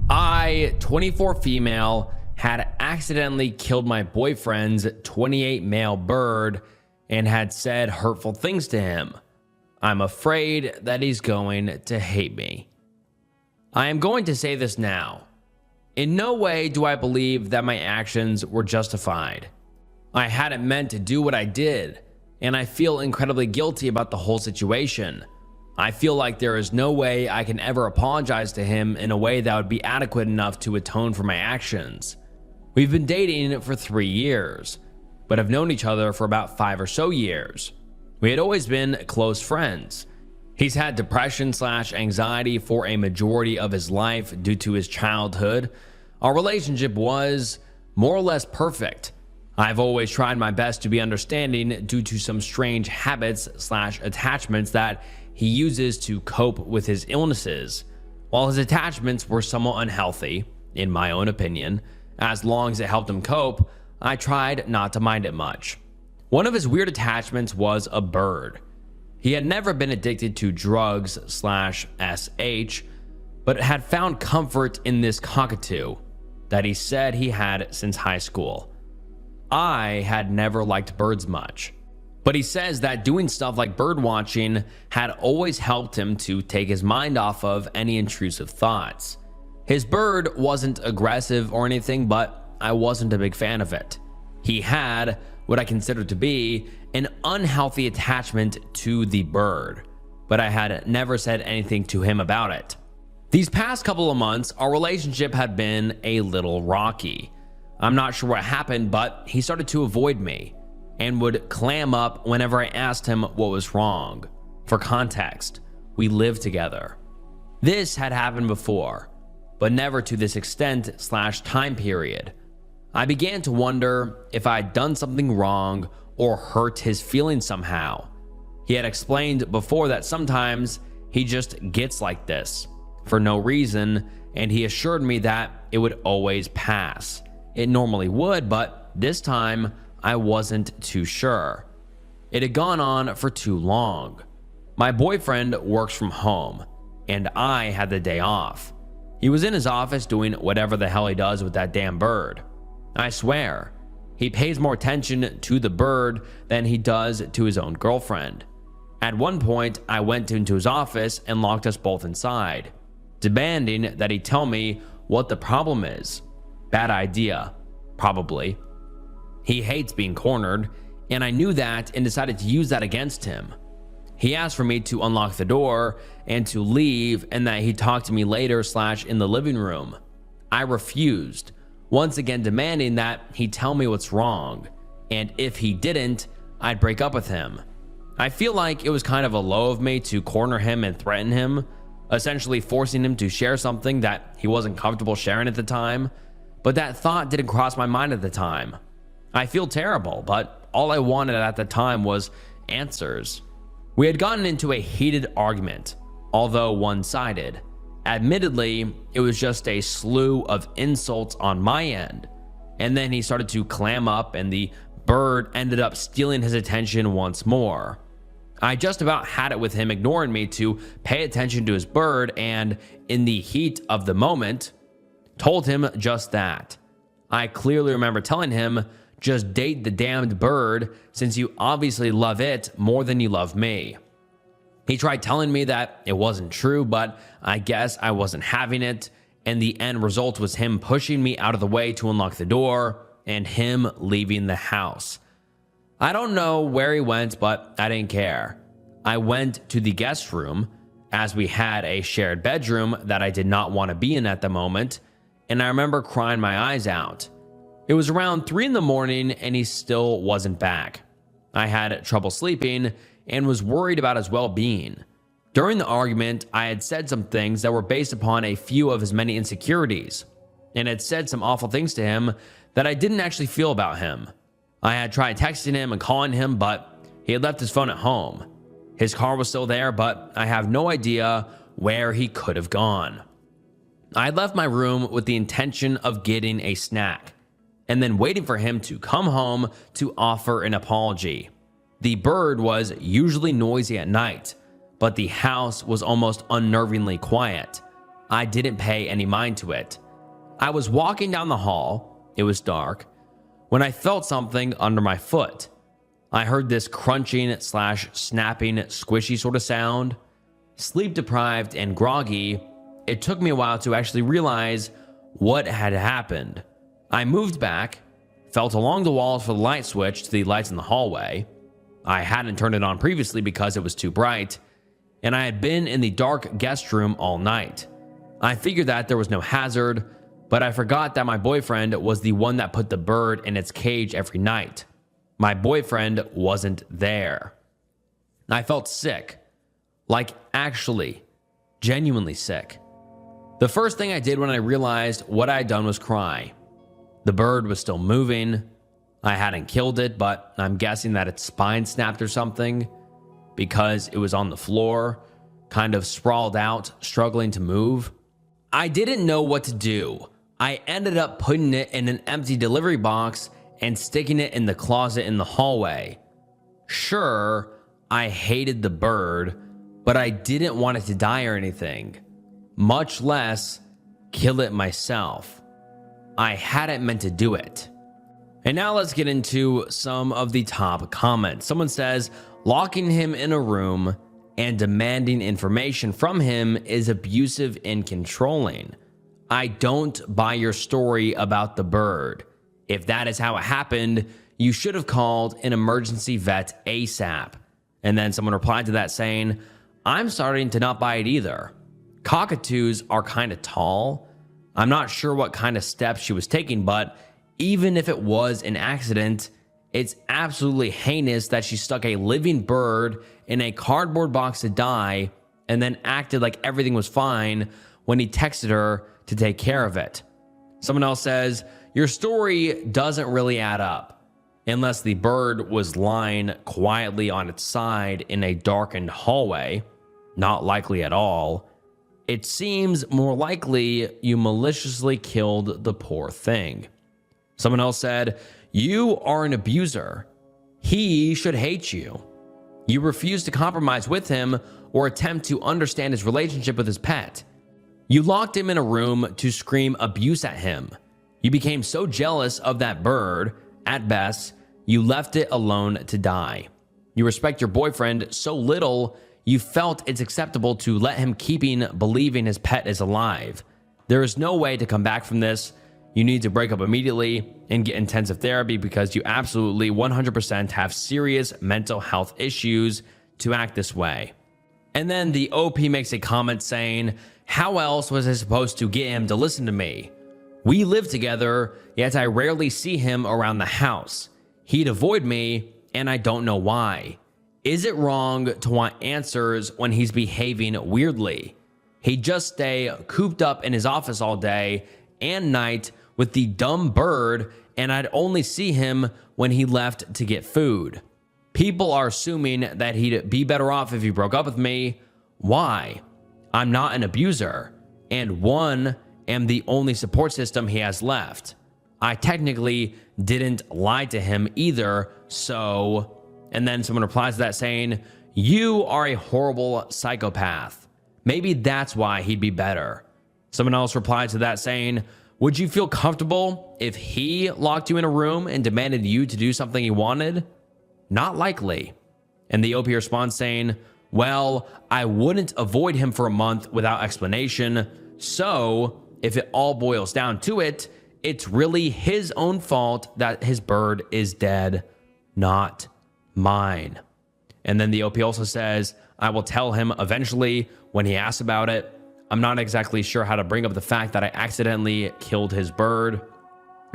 I, 24 female, had accidentally killed my boyfriend's 28 male bird and had said hurtful things to him. I'm afraid that he's going to hate me. I am going to say this now. In no way do I believe that my actions were justified. I hadn't meant to do what I did, and I feel incredibly guilty about the whole situation. I feel like there is no way I can ever apologize to him in a way that would be adequate enough to atone for my actions. We've been dating for 3 years, but have known each other for about 5 or so years. We had always been close friends. He's had depression/anxiety for a majority of his life due to his childhood. Our relationship was more or less perfect. I've always tried my best to be understanding due to some strange habits/attachments that he uses to cope with his illnesses. While his attachments were somewhat unhealthy, in my own opinion, as long as it helped him cope, I tried not to mind it much. One of his weird attachments was a bird. He had never been addicted to drugs/SH, but had found comfort in this cockatoo that he said he had since high school. I had never liked birds much, but he says that doing stuff like bird watching had always helped him to take his mind off of any intrusive thoughts. His bird wasn't aggressive or anything, but I wasn't a big fan of it. He had what I considered to be an unhealthy attachment to the bird, but I had never said anything to him about it. These past couple of months, our relationship had been a little rocky. I'm not sure what happened, but he started to avoid me and would clam up whenever I asked him what was wrong. For context, we lived together. This had happened before, but never to this extent/time period. I began to wonder if I had done something wrong or hurt his feelings somehow. He had explained before that sometimes he just gets like this for no reason, and he assured me that it would always pass. It normally would, but this time I wasn't too sure. It had gone on for too long. My boyfriend works from home, and I had the day off. He was in his office doing whatever the hell he does with that damn bird. I swear, he pays more attention to the bird than he does to his own girlfriend. At one point, I went into his office and locked us both inside, demanding that he tell me what the problem is. Bad idea, probably. He hates being cornered, and I knew that and decided to use that against him. He asked for me to unlock the door and to leave, and that he'd talk to me later/in the living room. I refused, once again demanding that he tell me what's wrong, and if he didn't, I'd break up with him. I feel like it was kind of a low of me to corner him and threaten him, essentially forcing him to share something that he wasn't comfortable sharing at the time, but that thought didn't cross my mind at the time. I feel terrible, but all I wanted at the time was answers. We had gotten into a heated argument, although one-sided. Admittedly, it was just a slew of insults on my end, and then he started to clam up and the bird ended up stealing his attention once more. I just about had it with him ignoring me to pay attention to his bird, and in the heat of the moment, told him just that. I clearly remember telling him, just date the damned bird since you obviously love it more than you love me. He tried telling me that it wasn't true, but I guess I wasn't having it, and the end result was him pushing me out of the way to unlock the door and him leaving the house. I don't know where he went, but I didn't care. I went to the guest room, as we had a shared bedroom that I did not want to be in at the moment, and I remember crying my eyes out. It was around 3 in the morning and he still wasn't back. I had trouble sleeping and was worried about his well-being. During the argument, I had said some things that were based upon a few of his many insecurities, and had said some awful things to him that I didn't actually feel about him. I had tried texting him and calling him, but he had left his phone at home. His car was still there, but I have no idea where he could have gone. I had left my room with the intention of getting a snack, and then waiting for him to come home to offer an apology. The bird was usually noisy at night, but the house was almost unnervingly quiet. I didn't pay any mind to it. I was walking down the hall, it was dark, when I felt something under my foot. I heard this crunching / snapping, squishy sort of sound. Sleep deprived and groggy, it took me a while to actually realize what had happened. I moved back, felt along the walls for the light switch to the lights in the hallway. I hadn't turned it on previously because it was too bright, and I had been in the dark guest room all night. I figured that there was no hazard, but I forgot that my boyfriend was the one that put the bird in its cage every night. My boyfriend wasn't there. I felt sick, like actually, genuinely sick. The first thing I did when I realized what I had done was cry. The bird was still moving. I hadn't killed it, but I'm guessing that its spine snapped or something because it was on the floor, kind of sprawled out, struggling to move. I didn't know what to do. I ended up putting it in an empty delivery box and sticking it in the closet in the hallway. Sure, I hated the bird, but I didn't want it to die or anything, much less kill it myself. I hadn't meant to do it. And now let's get into some of the top comments. Someone says, locking him in a room and demanding information from him is abusive and controlling. I don't buy your story about the bird. If that is how it happened, you should have called an emergency vet ASAP. And then someone replied to that saying, I'm starting to not buy it either. Cockatoos are kind of tall. I'm not sure what kind of steps she was taking, but even if it was an accident, it's absolutely heinous that she stuck a living bird in a cardboard box to die and then acted like everything was fine when he texted her to take care of it. Someone else says, your story doesn't really add up unless the bird was lying quietly on its side in a darkened hallway. Not likely at all. It seems more likely you maliciously killed the poor thing. Someone else said, you are an abuser. He should hate you. You refuse to compromise with him or attempt to understand his relationship with his pet. You locked him in a room to scream abuse at him. You became so jealous of that bird, at best, you left it alone to die. You respect your boyfriend so little, you felt it's acceptable to let him believing his pet is alive. There is no way to come back from this. You need to break up immediately and get intensive therapy because you absolutely 100% have serious mental health issues to act this way. And then the OP makes a comment saying, how else was I supposed to get him to listen to me? We live together, yet I rarely see him around the house. He'd avoid me, and I don't know why. Is it wrong to want answers when he's behaving weirdly? He'd just stay cooped up in his office all day and night with the dumb bird and I'd only see him when he left to get food. People are assuming that he'd be better off if he broke up with me. Why? I'm not an abuser, and one, am the only support system he has left. I technically didn't lie to him either, so... And then someone replies to that saying, you are a horrible psychopath. Maybe that's why he'd be better. Someone else replied to that saying, would you feel comfortable if he locked you in a room and demanded you to do something he wanted? Not likely. And the OP responds saying, well, I wouldn't avoid him for a month without explanation. So if it all boils down to it, it's really his own fault that his bird is dead, not mine. And then the OP also says, I will tell him eventually when he asks about it. I'm not exactly sure how to bring up the fact that I accidentally killed his bird.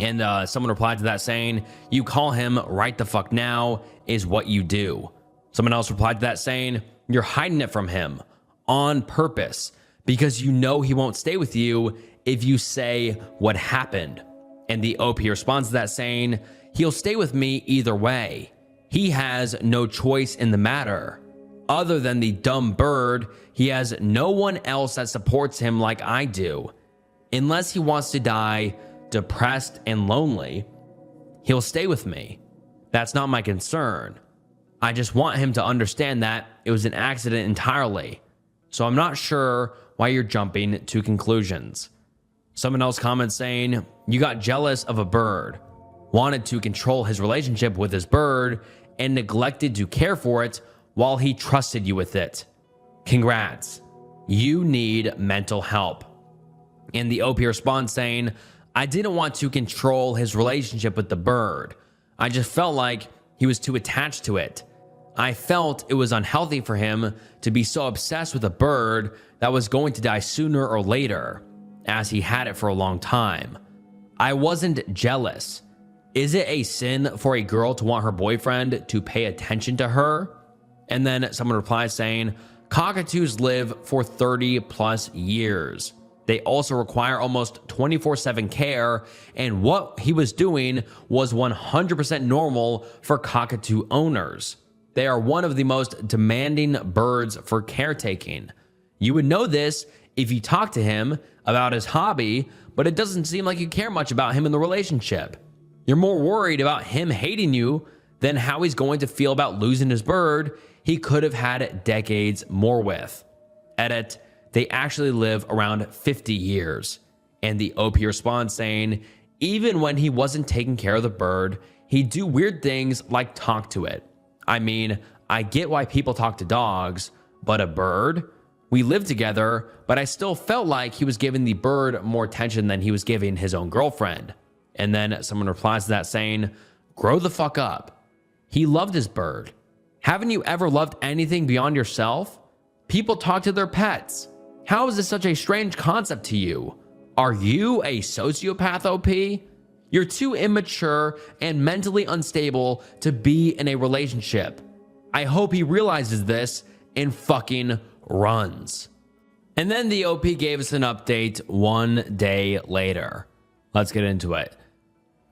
And someone replied to that saying, you call him right the fuck now is what you do. Someone else replied to that saying, you're hiding it from him on purpose because you know he won't stay with you if you say what happened. And the OP responds to that saying, he'll stay with me either way. He has no choice in the matter. Other than the dumb bird, he has no one else that supports him like I do. Unless he wants to die depressed and lonely, he'll stay with me. That's not my concern. I just want him to understand that it was an accident entirely. So I'm not sure why you're jumping to conclusions. Someone else comments saying, you got jealous of a bird, wanted to control his relationship with his bird, and neglected to care for it while he trusted you with it. Congrats. You need mental help. And the OP responds saying, I didn't want to control his relationship with the bird. I just felt like he was too attached to it. I felt it was unhealthy for him to be so obsessed with a bird that was going to die sooner or later, as he had it for a long time. I wasn't jealous. Is it a sin for a girl to want her boyfriend to pay attention to her? And then someone replies saying, cockatoos live for 30 plus years. They also require almost 24/7 care, and what he was doing was 100% normal for cockatoo owners. They are one of the most demanding birds for caretaking. You would know this if you talk to him about his hobby, but it doesn't seem like you care much about him in the relationship. You're more worried about him hating you than how he's going to feel about losing his bird he could have had decades more with. Edit, they actually live around 50 years. And the OP responds saying, even when he wasn't taking care of the bird, he'd do weird things like talk to it. I mean, I get why people talk to dogs, but a bird? We lived together, but I still felt like he was giving the bird more attention than he was giving his own girlfriend. And then someone replies to that saying, grow the fuck up. He loved his bird. Haven't you ever loved anything beyond yourself? People talk to their pets. How is this such a strange concept to you? Are you a sociopath, OP? You're too immature and mentally unstable to be in a relationship. I hope he realizes this and fucking runs. And then the OP gave us an update one day later. Let's get into it.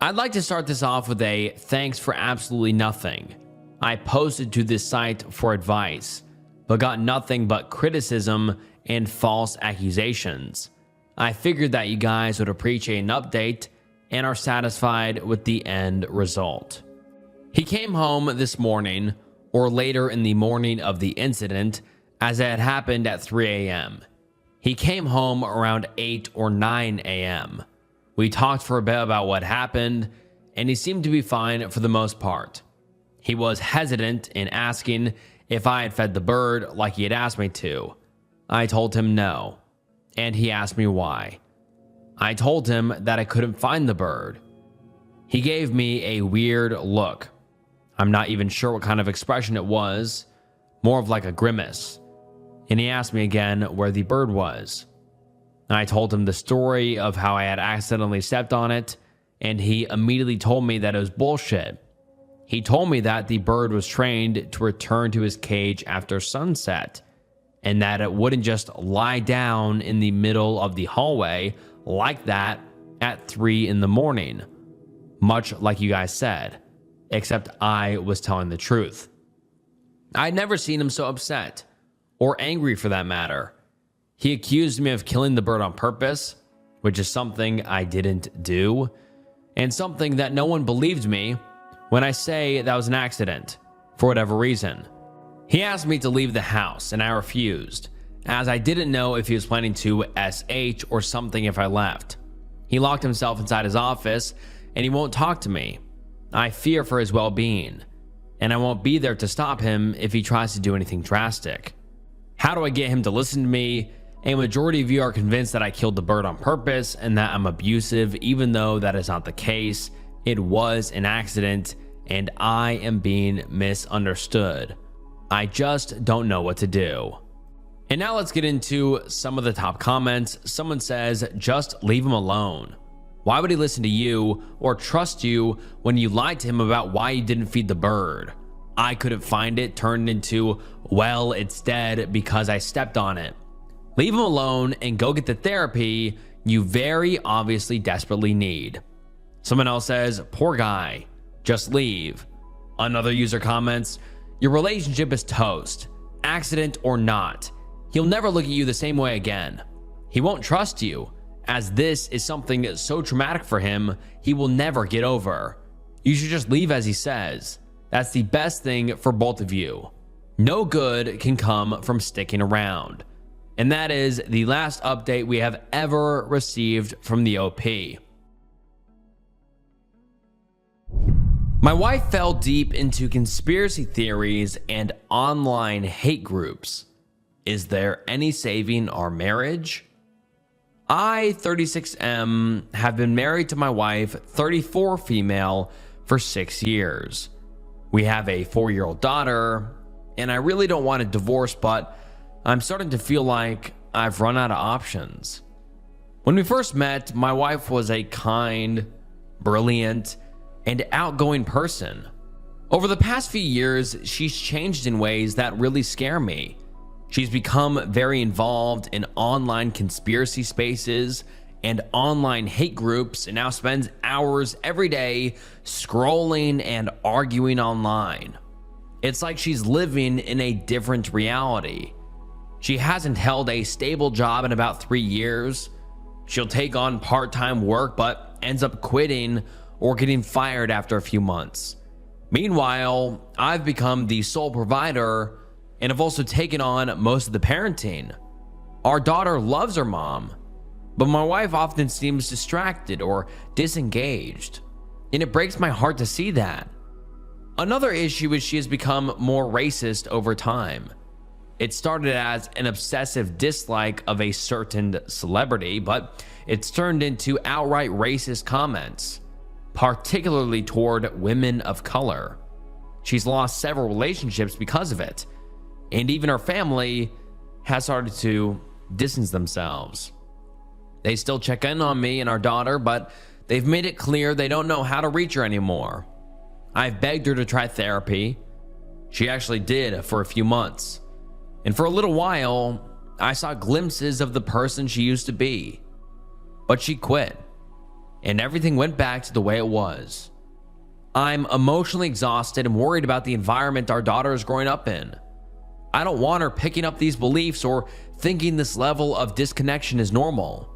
I'd like to start this off with a thanks for absolutely nothing. I posted to this site for advice, but got nothing but criticism and false accusations. I figured that you guys would appreciate an update and are satisfied with the end result. He came home this morning, or later in the morning of the incident, as it had happened at 3 a.m. He came home around 8 or 9 a.m. We talked for a bit about what happened, and he seemed to be fine for the most part. He was hesitant in asking if I had fed the bird like he had asked me to. I told him no, and he asked me why. I told him that I couldn't find the bird. He gave me a weird look. I'm not even sure what kind of expression it was, more of like a grimace. And he asked me again where the bird was. And I told him the story of how I had accidentally stepped on it, and he immediately told me that it was bullshit. He told me that the bird was trained to return to his cage after sunset, and that it wouldn't just lie down in the middle of the hallway like that at 3 in the morning. much like you guys said, except I was telling the truth. I'd never seen him so upset, or angry for that matter. He accused me of killing the bird on purpose, which is something I didn't do, and something that no one believed me when I say that was an accident, for whatever reason. He asked me to leave the house, and I refused, as I didn't know if he was planning to SH or something if I left. He locked himself inside his office, and he won't talk to me. I fear for his well-being, and I won't be there to stop him if he tries to do anything drastic. How do I get him to listen to me? A majority of you are convinced that I killed the bird on purpose and that I'm abusive, even though that is not the case. It was an accident, and I am being misunderstood. I just don't know what to do. And now let's get into some of the top comments. Someone says, just leave him alone. Why would he listen to you or trust you when you lied to him about why you didn't feed the bird? I couldn't find it, turned into, well, it's dead because I stepped on it. Leave him alone and go get the therapy you very obviously desperately need. Someone else says, poor guy, just leave. Another user comments, your relationship is toast, accident or not. He'll never look at you the same way again. He won't trust you, as this is something so traumatic for him, he will never get over. You should just leave as he says. That's the best thing for both of you. No good can come from sticking around. And that is the last update we have ever received from the OP. My wife fell deep into conspiracy theories and online hate groups. Is there any saving our marriage? I, 36M, have been married to my wife, 34 female, for 6 years. We have a 4-year-old daughter, and I really don't want a divorce, but I'm starting to feel like I've run out of options. When we first met, my wife was a kind, brilliant, and outgoing person. Over the past few years, she's changed in ways that really scare me. She's become very involved in online conspiracy spaces and online hate groups, and now spends hours every day scrolling and arguing online. It's like she's living in a different reality. She hasn't held a stable job in about 3 years. She'll take on part-time work, but ends up quitting or getting fired after a few months. Meanwhile, I've become the sole provider and have also taken on most of the parenting. Our daughter loves her mom, but my wife often seems distracted or disengaged, and it breaks my heart to see that. Another issue is she has become more racist over time. It started as an obsessive dislike of a certain celebrity, but it's turned into outright racist comments, particularly toward women of color. She's lost several relationships because of it, and even her family has started to distance themselves. They still check in on me and our daughter, but they've made it clear they don't know how to reach her anymore. I've begged her to try therapy. She actually did for a few months. And for a little while, I saw glimpses of the person she used to be. But she quit, and everything went back to the way it was. I'm emotionally exhausted and worried about the environment our daughter is growing up in. I don't want her picking up these beliefs or thinking this level of disconnection is normal.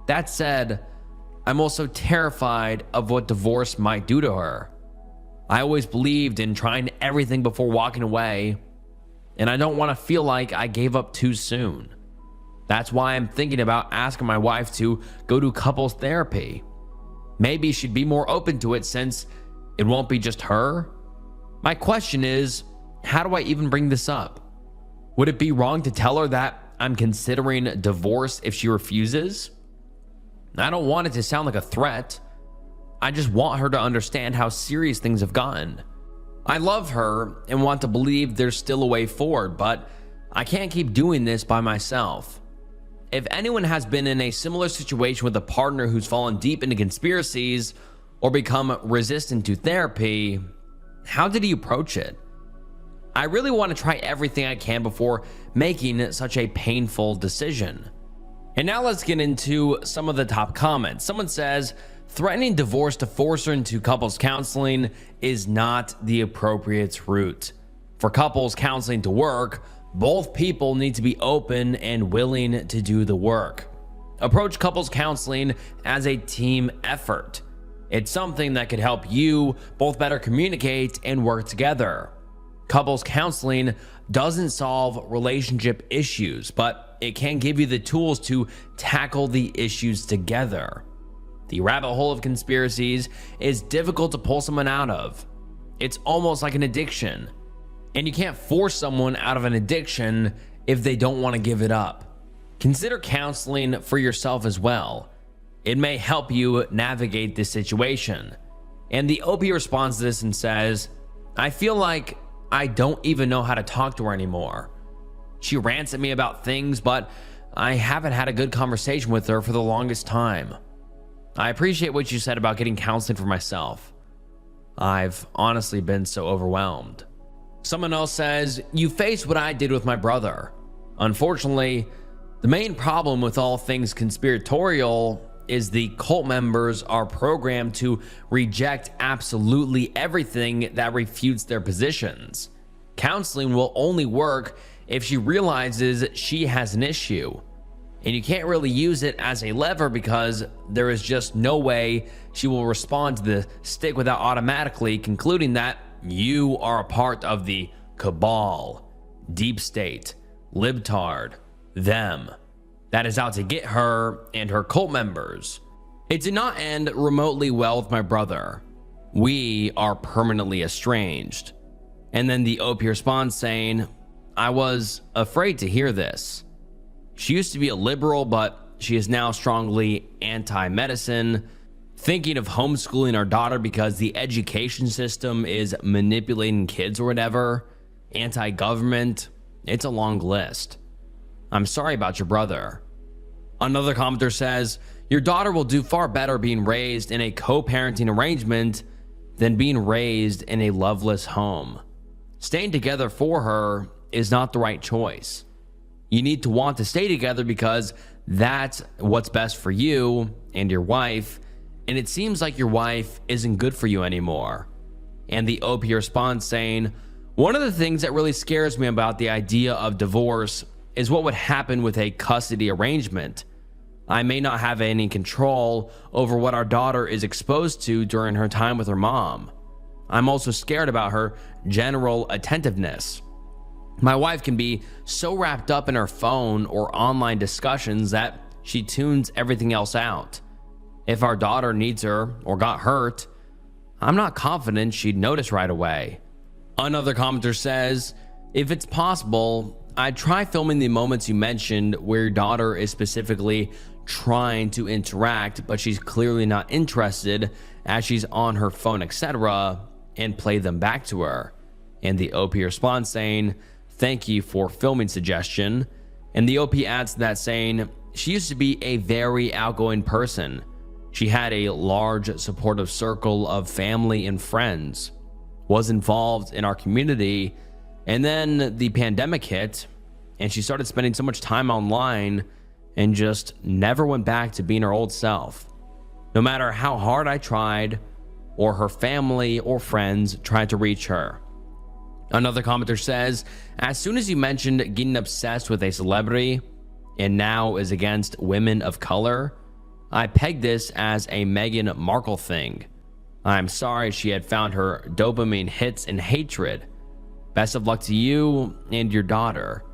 That said, I'm also terrified of what divorce might do to her. I always believed in trying everything before walking away, and I don't want to feel like I gave up too soon. That's why I'm thinking about asking my wife to go to couples therapy. Maybe she'd be more open to it since it won't be just her. My question is, how do I even bring this up? Would it be wrong to tell her that I'm considering divorce if she refuses? I don't want it to sound like a threat. I just want her to understand how serious things have gotten. I love her and want to believe there's still a way forward, but I can't keep doing this by myself. If anyone has been in a similar situation with a partner who's fallen deep into conspiracies or become resistant to therapy, how did he approach it? I really want to try everything I can before making such a painful decision. And now let's get into some of the top comments. Someone says, Threatening divorce to force her into couples counseling is not the appropriate route. For couples counseling to work, both people need to be open and willing to do the work. Approach couples counseling as a team effort. It's something that could help you both better communicate and work together. Couples counseling doesn't solve relationship issues, but it can give you the tools to tackle the issues together. The rabbit hole of conspiracies is difficult to pull someone out of. It's almost like an addiction, and you can't force someone out of an addiction if they don't want to give it up. Consider counseling for yourself as well. It may help you navigate this situation. And the OP responds to this and says, I feel like I don't even know how to talk to her anymore. She rants at me about things, but I haven't had a good conversation with her for the longest time. I appreciate what you said about getting counseling for myself. I've honestly been so overwhelmed. Someone else says, you faced what I did with my brother. Unfortunately, the main problem with all things conspiratorial is the cult members are programmed to reject absolutely everything that refutes their positions. Counseling will only work if she realizes she has an issue. And you can't really use it as a lever because there is just no way she will respond to the stick without automatically concluding that you are a part of the cabal, deep state, libtard, them, that is out to get her and her cult members. It did not end remotely well with my brother. We are permanently estranged. And then the OP responds saying, I was afraid to hear this. She used to be a liberal, but she is now strongly anti-medicine, thinking of homeschooling our daughter because the education system is manipulating kids or whatever, anti-government. It's a long list. I'm sorry about your brother. Another commenter says, your daughter will do far better being raised in a co-parenting arrangement than being raised in a loveless home. Staying together for her is not the right choice. You need to want to stay together because that's what's best for you and your wife, and it seems like your wife isn't good for you anymore. And the OP responds saying, one of the things that really scares me about the idea of divorce is what would happen with a custody arrangement. I may not have any control over what our daughter is exposed to during her time with her mom. I'm also scared about her general attentiveness. My wife can be so wrapped up in her phone or online discussions that she tunes everything else out. If our daughter needs her or got hurt, I'm not confident she'd notice right away. Another commenter says, if it's possible, I'd try filming the moments you mentioned where your daughter is specifically trying to interact, but she's clearly not interested as she's on her phone, etc., and play them back to her. And the OP responds saying, thank you for filming suggestion. And the OP adds to that saying, she used to be a very outgoing person. She had a large supportive circle of family and friends, was involved in our community, and then the pandemic hit and she started spending so much time online and just never went back to being her old self. No matter how hard I tried or her family or friends tried to reach her. Another commenter says, as soon as you mentioned getting obsessed with a celebrity and now is against women of color, I pegged this as a Meghan Markle thing. I'm sorry she had found her dopamine hits in hatred. Best of luck to you and your daughter.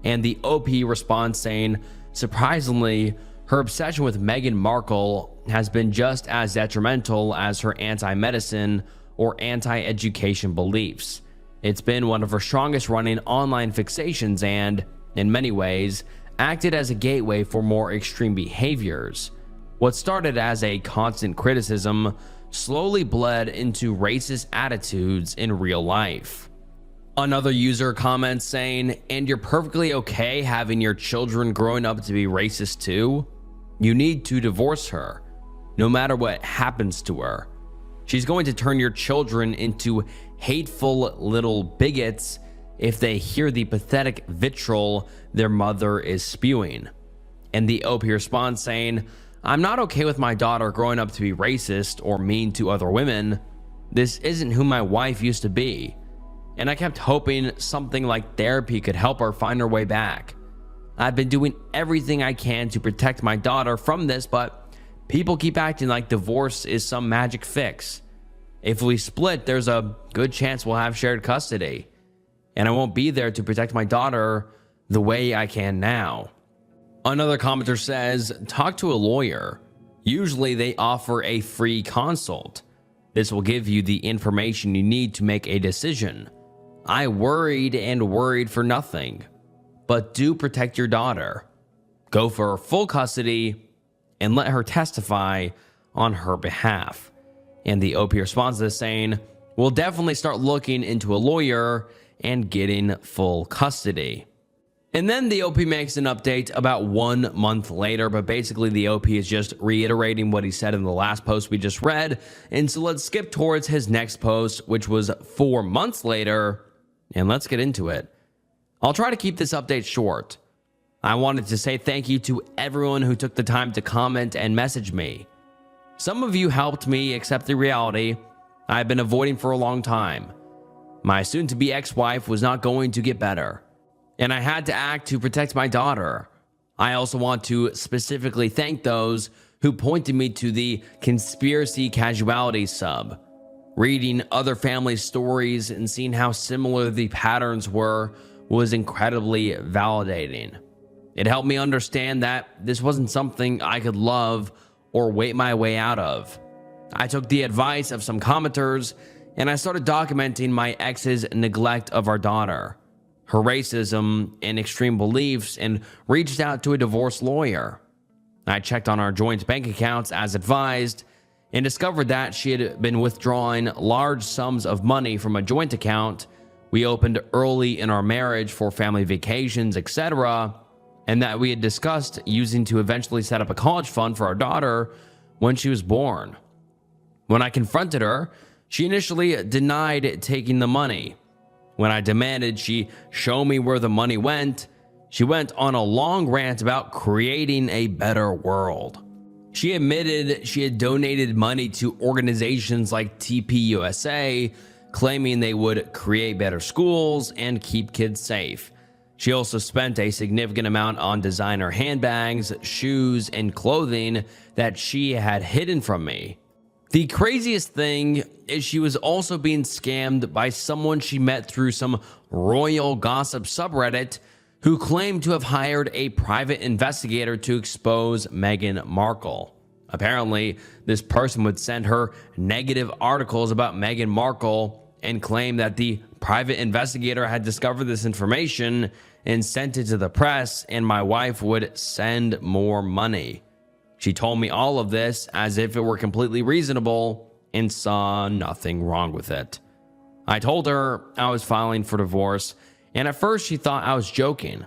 And the OP responds saying, surprisingly, her obsession with Meghan Markle has been just as detrimental as her anti-medicine or anti-education beliefs. It's been one of her strongest running online fixations and, in many ways, acted as a gateway for more extreme behaviors. What started as a constant criticism slowly bled into racist attitudes in real life. Another user comments saying, and you're perfectly okay having your children growing up to be racist too? You need to divorce her, no matter what happens to her. She's going to turn your children into hateful little bigots if they hear the pathetic vitriol their mother is spewing. And the OP responds saying, I'm not okay with my daughter growing up to be racist or mean to other women. This isn't who my wife used to be. And I kept hoping something like therapy could help her find her way back. I've been doing everything I can to protect my daughter from this, but people keep acting like divorce is some magic fix. If we split, there's a good chance we'll have shared custody, and I won't be there to protect my daughter the way I can now. Another commenter says, talk to a lawyer. Usually they offer a free consult. This will give you the information you need to make a decision. I worried and worried for nothing. But do protect your daughter. Go for full custody and let her testify on her behalf. And the OP responds to this saying, we'll definitely start looking into a lawyer and getting full custody. And then the OP makes an update about 1 month later, but basically the OP is just reiterating what he said in the last post we just read. And so let's skip towards his next post, which was 4 months later, and let's get into it. I'll try to keep this update short. I wanted to say thank you to everyone who took the time to comment and message me. Some of you helped me accept the reality I've been avoiding for a long time. My soon-to-be ex-wife was not going to get better, and I had to act to protect my daughter. I also want to specifically thank those who pointed me to the conspiracy casualty sub. Reading other family stories and seeing how similar the patterns were was incredibly validating. It helped me understand that this wasn't something I could love or wait my way out of. I took the advice of some commenters and I started documenting my ex's neglect of our daughter, her racism and extreme beliefs, and reached out to a divorce lawyer. I checked on our joint bank accounts as advised and discovered that she had been withdrawing large sums of money from a joint account we opened early in our marriage for family vacations, etc., and that we had discussed using to eventually set up a college fund for our daughter when she was born. When I confronted her, she initially denied taking the money. When I demanded she show me where the money went, she went on a long rant about creating a better world. She admitted she had donated money to organizations like TPUSA, claiming they would create better schools and keep kids safe. She also spent a significant amount on designer handbags, shoes, and clothing that she had hidden from me. The craziest thing is she was also being scammed by someone she met through some royal gossip subreddit who claimed to have hired a private investigator to expose Meghan Markle. Apparently, this person would send her negative articles about Meghan Markle and claim that the private investigator had discovered this information and sent it to the press, and my wife would send more money. She told me all of this as if it were completely reasonable and saw nothing wrong with it. I told her I was filing for divorce, and at first she thought I was joking.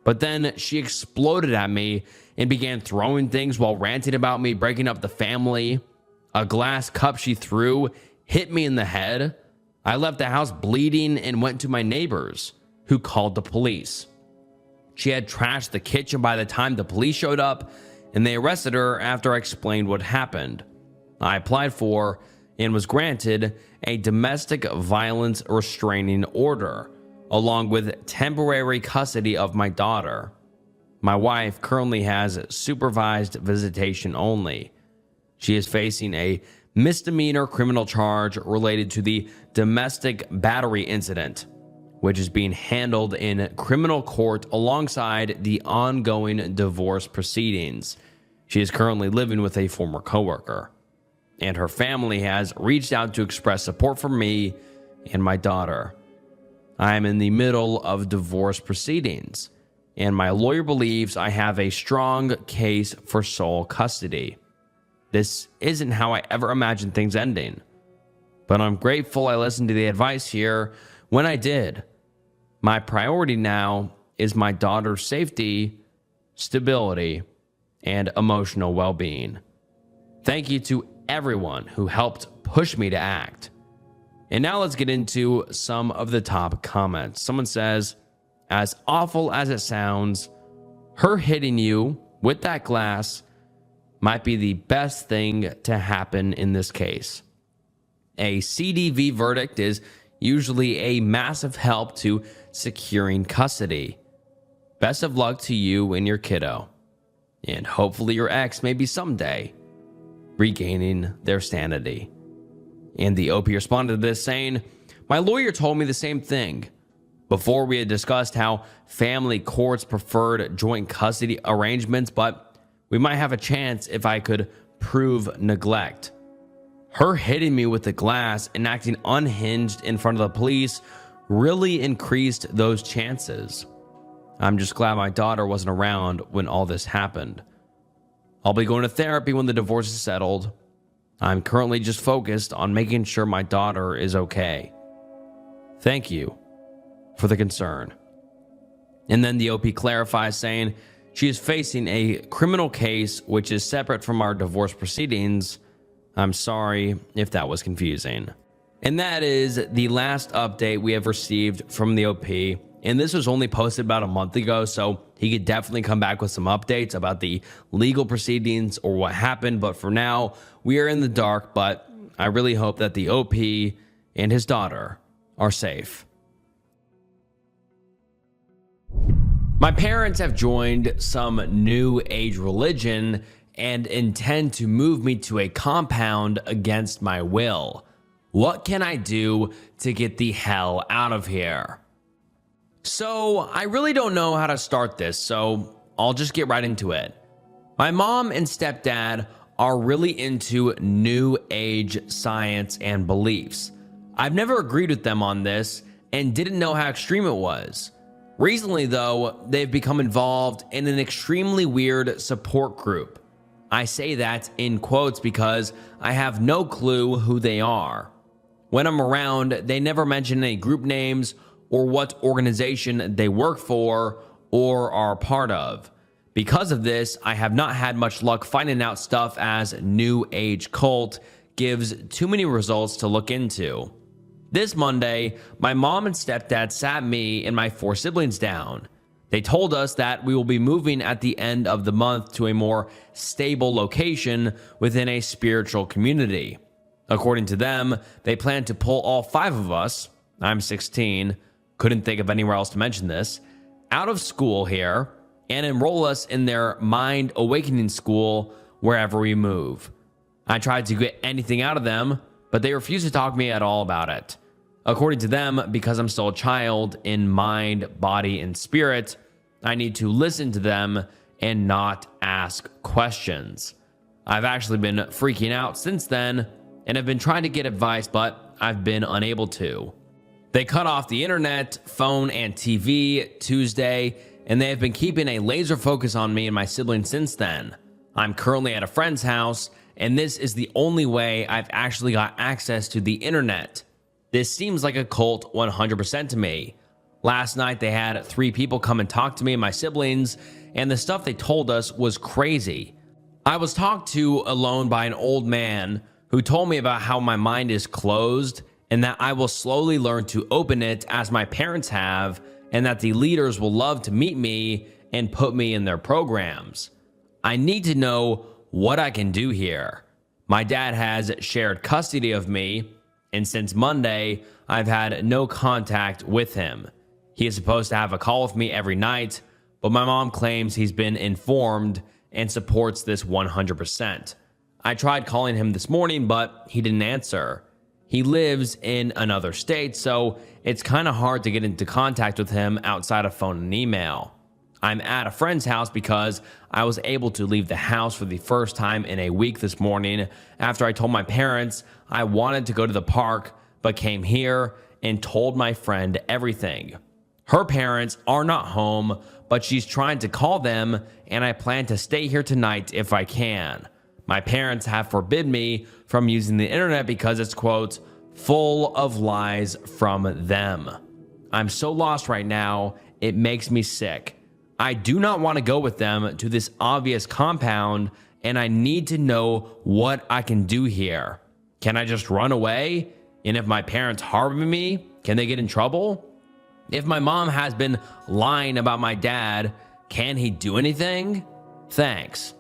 But then she exploded at me and began throwing things while ranting about me breaking up the family. A glass cup she threw hit me in the head. I left the house bleeding and went to my neighbors, who called the police. She had trashed the kitchen by the time the police showed up, and they arrested her after I explained what happened. I applied for and was granted a domestic violence restraining order, along with temporary custody of my daughter. My wife currently has supervised visitation only. She is facing a misdemeanor criminal charge related to the domestic battery incident, which is being handled in criminal court alongside the ongoing divorce proceedings. She is currently living with a former coworker, and her family has reached out to express support for me and my daughter. I am in the middle of divorce proceedings, and my lawyer believes I have a strong case for sole custody. This isn't how I ever imagined things ending, but I'm grateful I listened to the advice here when I did. My priority now is my daughter's safety, stability, and emotional well-being. Thank you to everyone who helped push me to act. And now let's get into some of the top comments. Someone says, as awful as it sounds, her hitting you with that glass might be the best thing to happen in this case. A CDV verdict is usually a massive help to securing custody. Best of luck to you and your kiddo, and hopefully your ex maybe someday regaining their sanity. And the OP responded to this saying, my lawyer told me the same thing. Before we had discussed how family courts preferred joint custody arrangements, but we might have a chance if I could prove neglect. Her hitting me with the glass and acting unhinged in front of the police really increased those chances. I'm just glad my daughter wasn't around when all this happened. I'll be going to therapy when the divorce is settled. I'm currently just focused on making sure my daughter is okay. Thank you for the concern. And then the OP clarifies saying she is facing a criminal case which is separate from our divorce proceedings. I'm sorry if that was confusing. And that is the last update we have received from the OP. And this was only posted about a month ago, so he could definitely come back with some updates about the legal proceedings or what happened. But for now, we are in the dark, but I really hope that the OP and his daughter are safe. My parents have joined some new age religion and intend to move me to a compound against my will. What can I do to get the hell out of here? So I really don't know how to start this, so I'll just get right into it. My mom and stepdad are really into new age science and beliefs. I've never agreed with them on this and didn't know how extreme it was. Recently, though, they've become involved in an extremely weird support group. I say that in quotes because I have no clue who they are. When I'm around, they never mention any group names or what organization they work for or are part of. Because of this, I have not had much luck finding out stuff as New Age Cult gives too many results to look into. This Monday, my mom and stepdad sat me and my 4 siblings down. They told us that we will be moving at the end of the month to a more stable location within a spiritual community. According to them, they plan to pull all 5 of us, I'm 16, couldn't think of anywhere else to mention this, out of school here and enroll us in their mind awakening school wherever we move. I tried to get anything out of them, but they refused to talk to me at all about it. According to them, because I'm still a child in mind, body, and spirit, I need to listen to them and not ask questions. I've actually been freaking out since then and have been trying to get advice, but I've been unable to. They cut off the internet, phone, and TV Tuesday, and they have been keeping a laser focus on me and my siblings since then. I'm currently at a friend's house, and this is the only way I've actually got access to the internet. This seems like a cult 100% to me. Last night they had 3 people come and talk to me and my siblings, and the stuff they told us was crazy. I was talked to alone by an old man who told me about how my mind is closed and that I will slowly learn to open it as my parents have, and that the leaders will love to meet me and put me in their programs. I need to know what I can do here. My dad has shared custody of me, and since Monday, I've had no contact with him. He is supposed to have a call with me every night, but my mom claims he's been informed and supports this 100%. I tried calling him this morning, but he didn't answer. He lives in another state, so it's kind of hard to get into contact with him outside of phone and email. I'm at a friend's house because I was able to leave the house for the first time in a week this morning after I told my parents I wanted to go to the park, but came here and told my friend everything. Her parents are not home, but she's trying to call them, and I plan to stay here tonight if I can. My parents have forbidden me from using the internet because it's, quote, full of lies from them. I'm so lost right now, it makes me sick. I do not want to go with them to this obvious compound, and I need to know what I can do here. Can I just run away? And if my parents harbor me, can they get in trouble? If my mom has been lying about my dad, can he do anything? Thanks.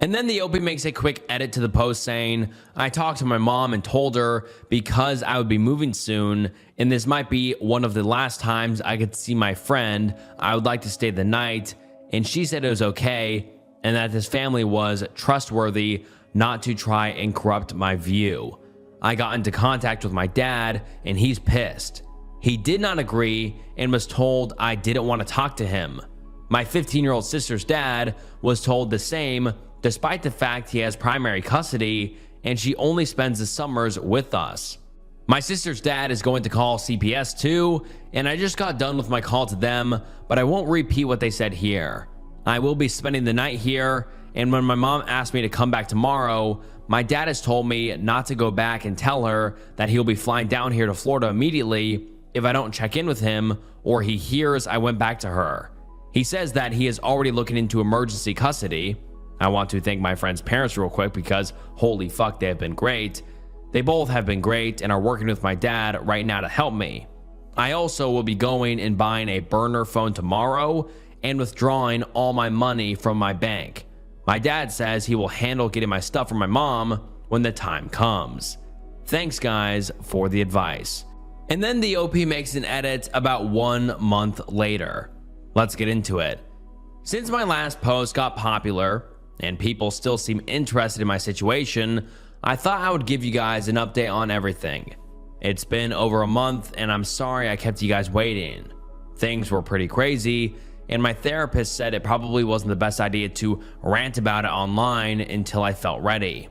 And then the OP makes a quick edit to the post saying, I talked to my mom and told her because I would be moving soon, and this might be one of the last times I could see my friend, I would like to stay the night, and she said it was okay, and that this family was trustworthy not to try and corrupt my view. I got into contact with my dad, and he's pissed. He did not agree and was told I didn't want to talk to him. My 15-year-old sister's dad was told the same, despite the fact he has primary custody and she only spends the summers with us. My sister's dad is going to call CPS too, and I just got done with my call to them, but I won't repeat what they said here. I will be spending the night here, and when my mom asked me to come back tomorrow, my dad has told me not to go back and tell her that he'll be flying down here to Florida immediately if I don't check in with him or he hears I went back to her. He says that he is already looking into emergency custody. I want to thank my friend's parents real quick because holy fuck, they have been great. They both have been great and are working with my dad right now to help me. I also will be going and buying a burner phone tomorrow and withdrawing all my money from my bank. My dad says he will handle getting my stuff from my mom when the time comes. Thanks guys for the advice. And then the OP makes an edit about 1 month later. Let's get into it. Since my last post got popular and people still seem interested in my situation, I thought I would give you guys an update on everything. It's been over a month and I'm sorry I kept you guys waiting. Things were pretty crazy and my therapist said it probably wasn't the best idea to rant about it online until I felt ready.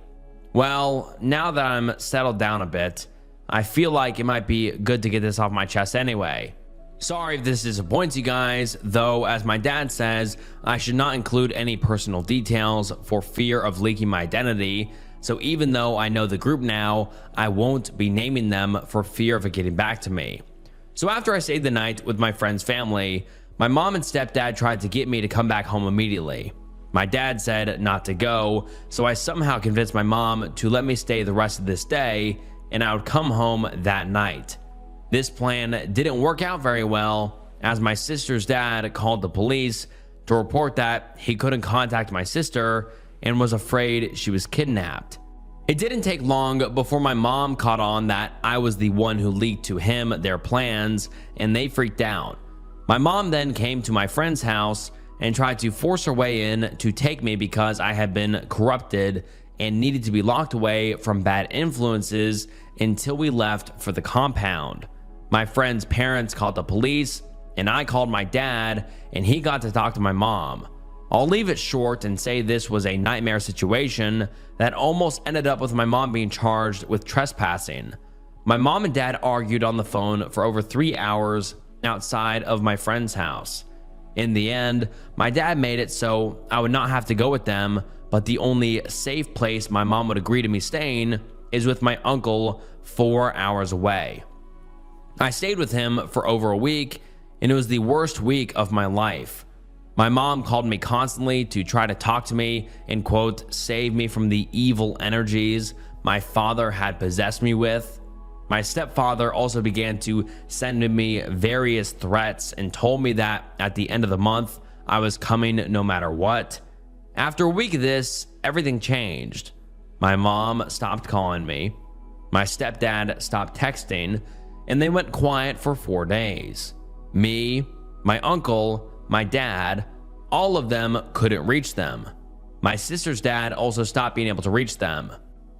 Well, now that I'm settled down a bit, I feel like it might be good to get this off my chest anyway. Sorry if this disappoints you guys, though as my dad says, I should not include any personal details for fear of leaking my identity, so even though I know the group now, I won't be naming them for fear of it getting back to me. So after I stayed the night with my friend's family, my mom and stepdad tried to get me to come back home immediately. My dad said not to go, so I somehow convinced my mom to let me stay the rest of this day, and I would come home that night. This plan didn't work out very well, as my sister's dad called the police to report that he couldn't contact my sister and was afraid she was kidnapped. It didn't take long before my mom caught on that I was the one who leaked to him their plans, and they freaked out. My mom then came to my friend's house and tried to force her way in to take me because I had been corrupted and needed to be locked away from bad influences until we left for the compound. My friend's parents called the police, and I called my dad, and he got to talk to my mom. I'll leave it short and say this was a nightmare situation that almost ended up with my mom being charged with trespassing. My mom and dad argued on the phone for over 3 hours outside of my friend's house. In the end, my dad made it so I would not have to go with them, but the only safe place my mom would agree to me staying is with my uncle 4 hours away. I stayed with him for over a week, and it was the worst week of my life. My mom called me constantly to try to talk to me and, quote, save me from the evil energies my father had possessed me with. My stepfather also began to send me various threats and told me that at the end of the month, I was coming no matter what. After a week of this, everything changed. My mom stopped calling me. My stepdad stopped texting, and they went quiet for 4 days. Me, my uncle, my dad, all of them couldn't reach them. My sister's dad also stopped being able to reach them.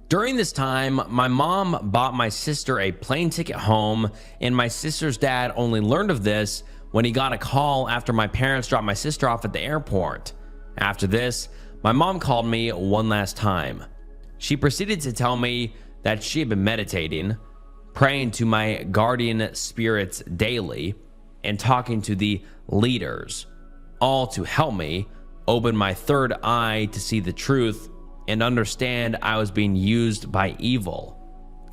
During this time, my mom bought my sister a plane ticket home, and my sister's dad only learned of this when he got a call after my parents dropped my sister off at the airport. After this, my mom called me one last time. She proceeded to tell me that she had been meditating, praying to my guardian spirits daily, and talking to the leaders, all to help me open my third eye to see the truth and understand I was being used by evil.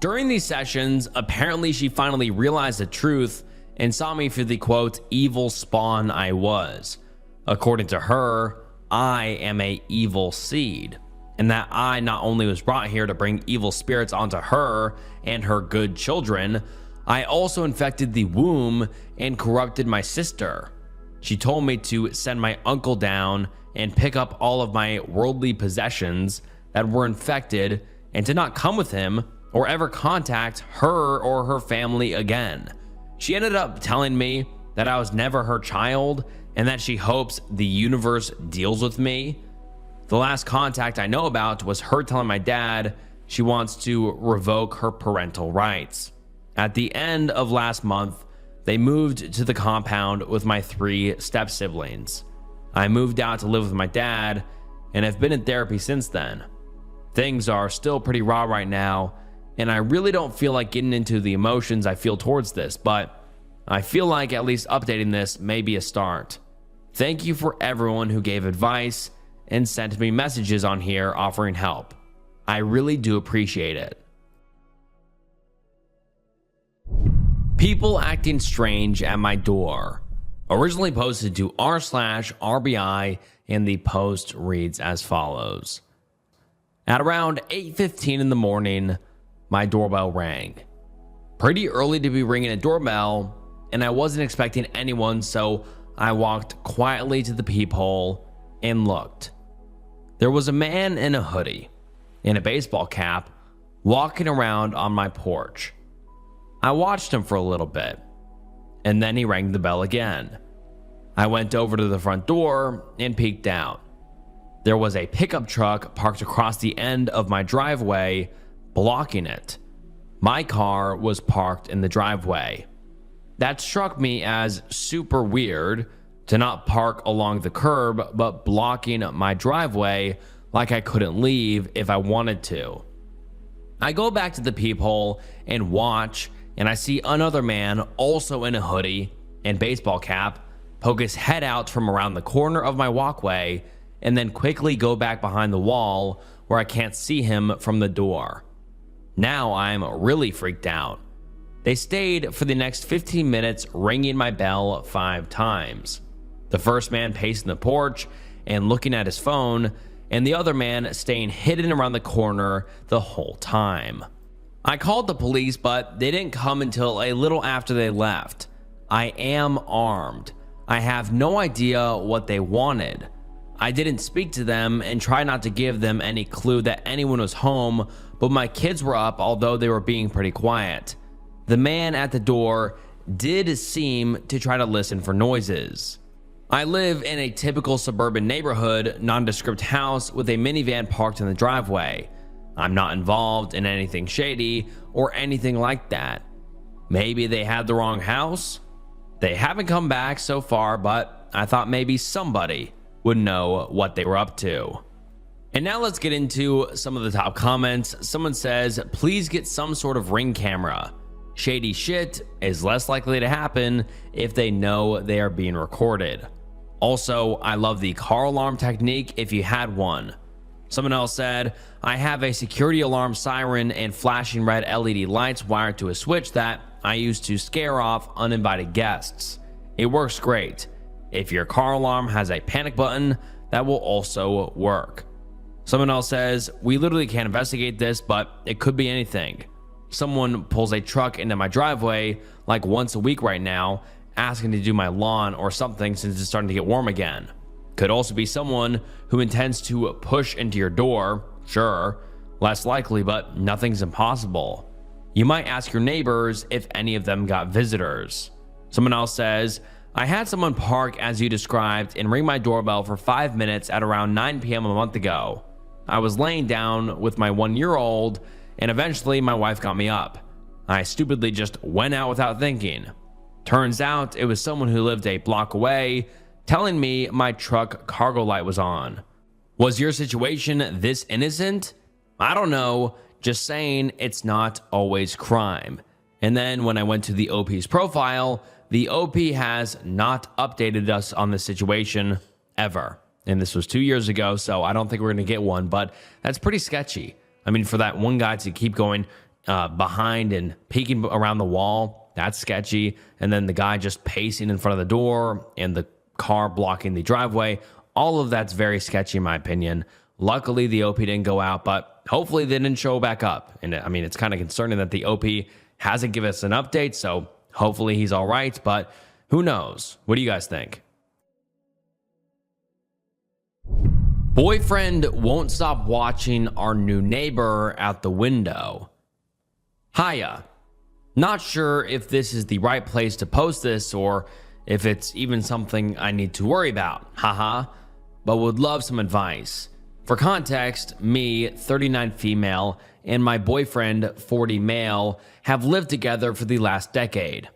During these sessions, apparently she finally realized the truth and saw me for the, quote, evil spawn I was. According to her, I am a evil seed, and that I not only was brought here to bring evil spirits onto her and her good children, I also infected the womb and corrupted my sister. She told me to send my uncle down and pick up all of my worldly possessions that were infected and to not come with him or ever contact her or her family again. She ended up telling me that I was never her child and that she hopes the universe deals with me. The last contact I know about was her telling my dad she wants to revoke her parental rights. At the end of last month, they moved to the compound with my 3 step-siblings. I moved out to live with my dad and have been in therapy since then. Things are still pretty raw right now, and I really don't feel like getting into the emotions I feel towards this, but I feel like at least updating this may be a start. Thank you for everyone who gave advice and sent me messages on here offering help. I really do appreciate it. People acting strange at my door. Originally posted to r/RBI, and the post reads as follows. At around 8:15 in the morning, my doorbell rang. Pretty early to be ringing a doorbell, and I wasn't expecting anyone, so I walked quietly to the peephole and looked. There was a man in a hoodie and a baseball cap walking around on my porch. I watched him for a little bit, and then he rang the bell again. I went over to the front door and peeked out. There was a pickup truck parked across the end of my driveway, blocking it. My car was parked in the driveway. That struck me as super weird, to not park along the curb, but blocking my driveway like I couldn't leave if I wanted to. I go back to the peephole and watch, and I see another man, also in a hoodie and baseball cap, poke his head out from around the corner of my walkway and then quickly go back behind the wall where I can't see him from the door. Now I'm really freaked out. They stayed for the next 15 minutes, ringing my bell 5 times. The first man pacing the porch and looking at his phone, and the other man staying hidden around the corner the whole time. I called the police, but they didn't come until a little after they left. I am armed. I have no idea what they wanted. I didn't speak to them and try not to give them any clue that anyone was home, but my kids were up, although they were being pretty quiet. The man at the door did seem to try to listen for noises. I live in a typical suburban neighborhood, nondescript house with a minivan parked in the driveway. I'm not involved in anything shady or anything like that. Maybe they had the wrong house? They haven't come back so far, but I thought maybe somebody would know what they were up to. And now let's get into some of the top comments. Someone says, please get some sort of ring camera. Shady shit is less likely to happen if they know they are being recorded. Also, I love the car alarm technique if you had one. Someone else said, I have a security alarm siren and flashing red LED lights wired to a switch that I use to scare off uninvited guests. It works great. If your car alarm has a panic button, that will also work. Someone else says, we literally can't investigate this, but it could be anything. Someone pulls a truck into my driveway like once a week right now, asking to do my lawn or something since it's starting to get warm again. Could also be someone who intends to push into your door. Sure, less likely, but nothing's impossible. You might ask your neighbors if any of them got visitors. Someone else says, I had someone park as you described and ring my doorbell for 5 minutes at around 9 p.m. a month ago. I was laying down with my 1-year-old, and eventually my wife got me up. I stupidly just went out without thinking. Turns out it was someone who lived a block away telling me my truck cargo light was on. Was your situation this innocent? I don't know, just saying it's not always crime. And then when I went to the OP's profile, the OP has not updated us on this situation ever. And this was 2 years ago, so I don't think we're going to get one, but that's pretty sketchy. I mean, for that one guy to keep going behind and peeking around the wall, that's sketchy. And then the guy just pacing in front of the door and the car blocking the driveway, all of that's very sketchy in my opinion. Luckily, the OP didn't go out, but hopefully they didn't show back up. And I mean, it's kind of concerning that the OP hasn't given us an update, so hopefully he's all right, but who knows? What do you guys think? Boyfriend won't stop watching our new neighbor out the window. Hiya. Not sure if this is the right place to post this or if it's even something I need to worry about. Haha. But would love some advice. For context, me, 39 female, and my boyfriend, 40 male, have lived together for the last decade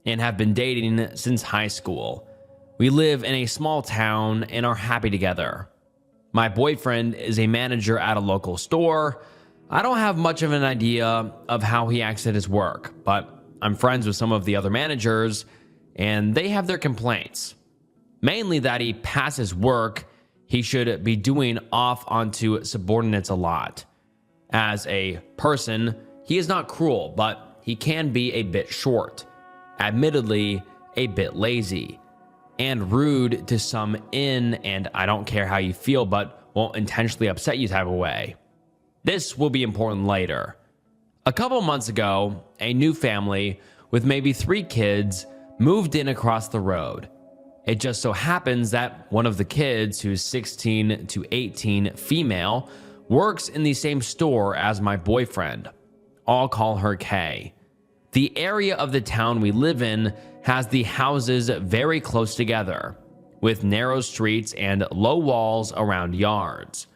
and have been dating since high school. We live in a small town and are happy together. My boyfriend is a manager at a local store. I don't have much of an idea of how he acts at his work, but I'm friends with some of the other managers, and they have their complaints. Mainly that he passes work he should be doing off onto subordinates a lot. As a person, he is not cruel, but he can be a bit short, admittedly a bit lazy, and rude to some in and I don't care how you feel but won't intentionally upset you type of way. This will be important later. A couple months ago, a new family with maybe 3 kids moved in across the road. It just so happens that one of the kids, who's 16 to 18 female, works in the same store as my boyfriend. I'll call her Kay. The area of the town we live in has the houses very close together, with narrow streets and low walls around yards.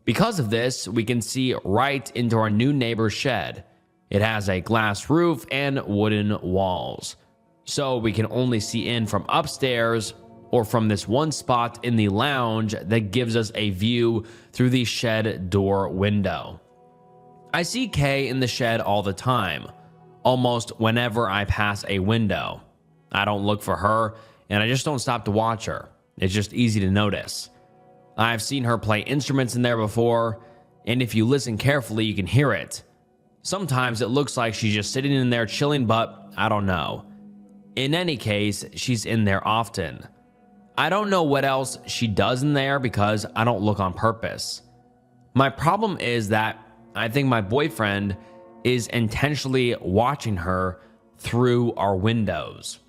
Because of this, we can see right into our new neighbor's shed. It has a glass roof and wooden walls, so we can only see in from upstairs or from this one spot in the lounge that gives us a view through the shed door window. I see Kay in the shed all the time, almost whenever I pass a window. I don't look for her, and I just don't stop to watch her. It's just easy to notice. I've seen her play instruments in there before, and if you listen carefully, you can hear it. Sometimes it looks like she's just sitting in there chilling, but I don't know. In any case, she's in there often. I don't know what else she does in there because I don't look on purpose. My problem is that I think my boyfriend is intentionally watching her through our windows.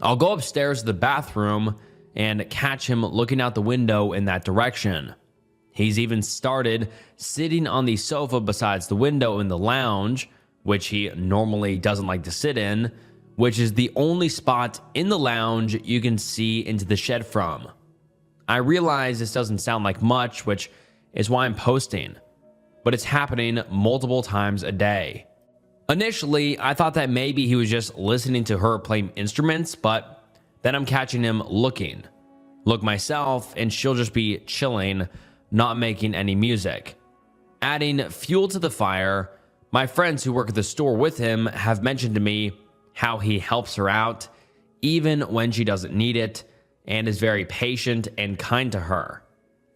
I'll go upstairs to the bathroom and catch him looking out the window in that direction. He's even started sitting on the sofa besides the window in the lounge, which he normally doesn't like to sit in, which is the only spot in the lounge you can see into the shed from. I realize this doesn't sound like much, which is why I'm posting, but it's happening multiple times a day. Initially, I thought that maybe he was just listening to her play instruments, but then I'm catching him look myself, and she'll just be chilling, not making any music. Adding fuel to the fire, my friends who work at the store with him have mentioned to me how he helps her out, even when she doesn't need it, and is very patient and kind to her.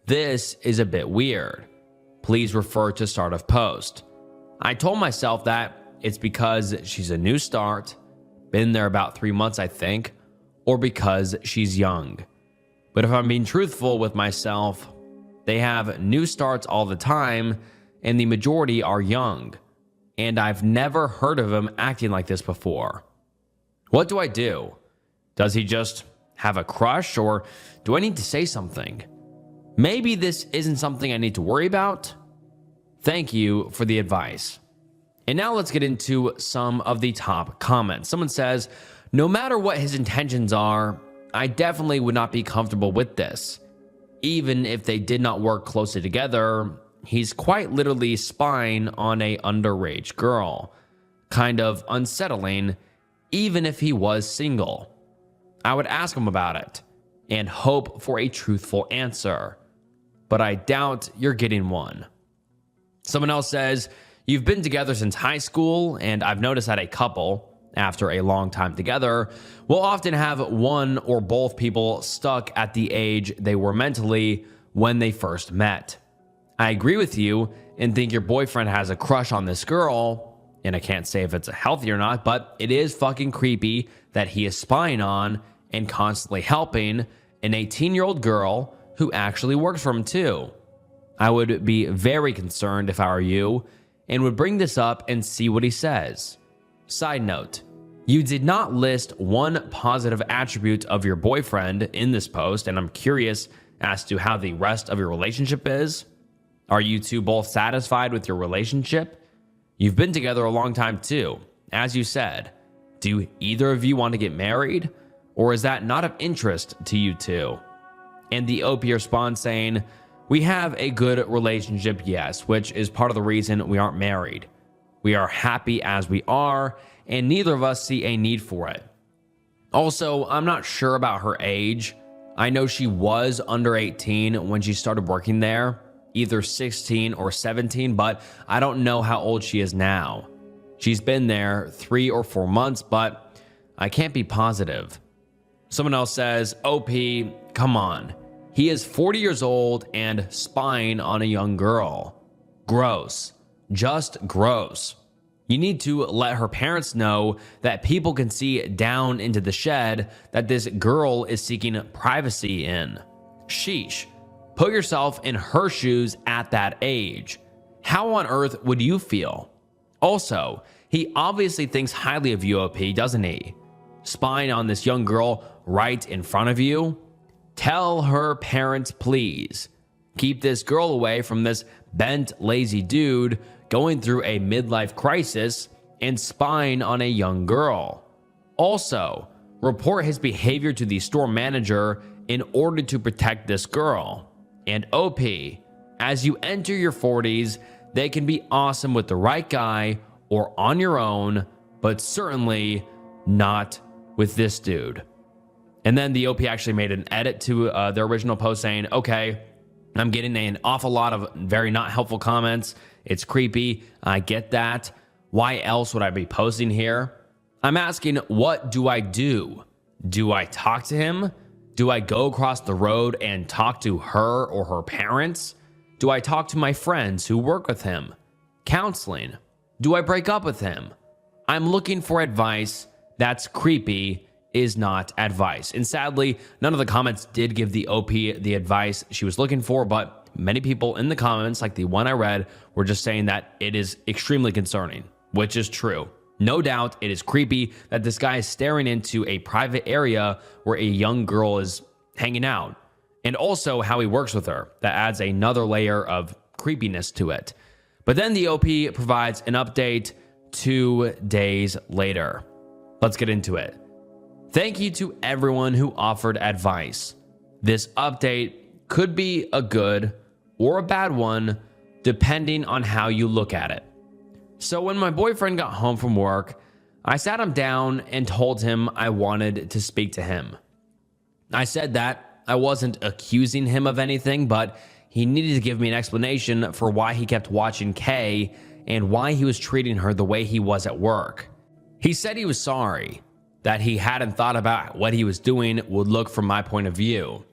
This is a bit weird. Please refer to start of post. I told myself that it's because she's a new start, been there about 3 months I think, or because she's young. But if I'm being truthful with myself, they have new starts all the time, and the majority are young, and I've never heard of him acting like this before. What do I do? Does he just have a crush, or do I need to say something? Maybe this isn't something I need to worry about? Thank you for the advice. And now let's get into some of the top comments. Someone says, no matter what his intentions are, I definitely would not be comfortable with this. Even if they did not work closely together, he's quite literally spying on a underage girl. Kind of unsettling, even if he was single. I would ask him about it and hope for a truthful answer, but I doubt you're getting one. Someone else says, you've been together since high school, and I've noticed that a couple, after a long time together, will often have one or both people stuck at the age they were mentally when they first met. I agree with you and think your boyfriend has a crush on this girl, and I can't say if it's healthy or not, but it is fucking creepy that he is spying on and constantly helping an 18-year-old girl who actually works for him too. I would be very concerned if I were you and would bring this up and see what he says. Side note, you did not list one positive attribute of your boyfriend in this post, and I'm curious as to how the rest of your relationship is. Are you two both satisfied with your relationship? You've been together a long time too. As you said, do either of you want to get married? Or is that not of interest to you two? And the OP responds saying, we have a good relationship, yes, which is part of the reason we aren't married. We are happy as we are, and neither of us see a need for it. Also, I'm not sure about her age. I know she was under 18 when she started working there, either 16 or 17, but I don't know how old she is now. She's been there 3 or 4 months, but I can't be positive. Someone else says, OP, come on. He is 40 years old and spying on a young girl. Gross. Just gross. You need to let her parents know that people can see down into the shed that this girl is seeking privacy in. Sheesh. Put yourself in her shoes at that age. How on earth would you feel? Also, he obviously thinks highly of you, OP, doesn't he? Spying on this young girl right in front of you? Tell her parents, please. Keep this girl away from this bent, lazy dude going through a midlife crisis and spying on a young girl. Also, report his behavior to the store manager in order to protect this girl. And OP, as you enter your 40s, they can be awesome with the right guy or on your own, but certainly not with this dude. And then the OP actually made an edit to their original post saying, okay, I'm getting an awful lot of very not helpful comments. It's creepy. I get that. Why else would I be posting here? I'm asking, what do I do? Do I talk to him? Do I go across the road and talk to her or her parents? Do I talk to my friends who work with him? Counseling. Do I break up with him? I'm looking for advice. That's creepy is not advice. And sadly, none of the comments did give the OP the advice she was looking for, but many people in the comments, like the one I read, were just saying that it is extremely concerning, which is true. No doubt it is creepy that this guy is staring into a private area where a young girl is hanging out, and also how he works with her. That adds another layer of creepiness to it. But then the OP provides an update 2 days later. Let's get into it. Thank you to everyone who offered advice. This update could be a good or a bad one, depending on how you look at it. So when my boyfriend got home from work, I sat him down and told him I wanted to speak to him. I said that I wasn't accusing him of anything, but he needed to give me an explanation for why he kept watching Kay and why he was treating her the way he was at work. He said he was sorry, that he hadn't thought about what he was doing would look from my point of view.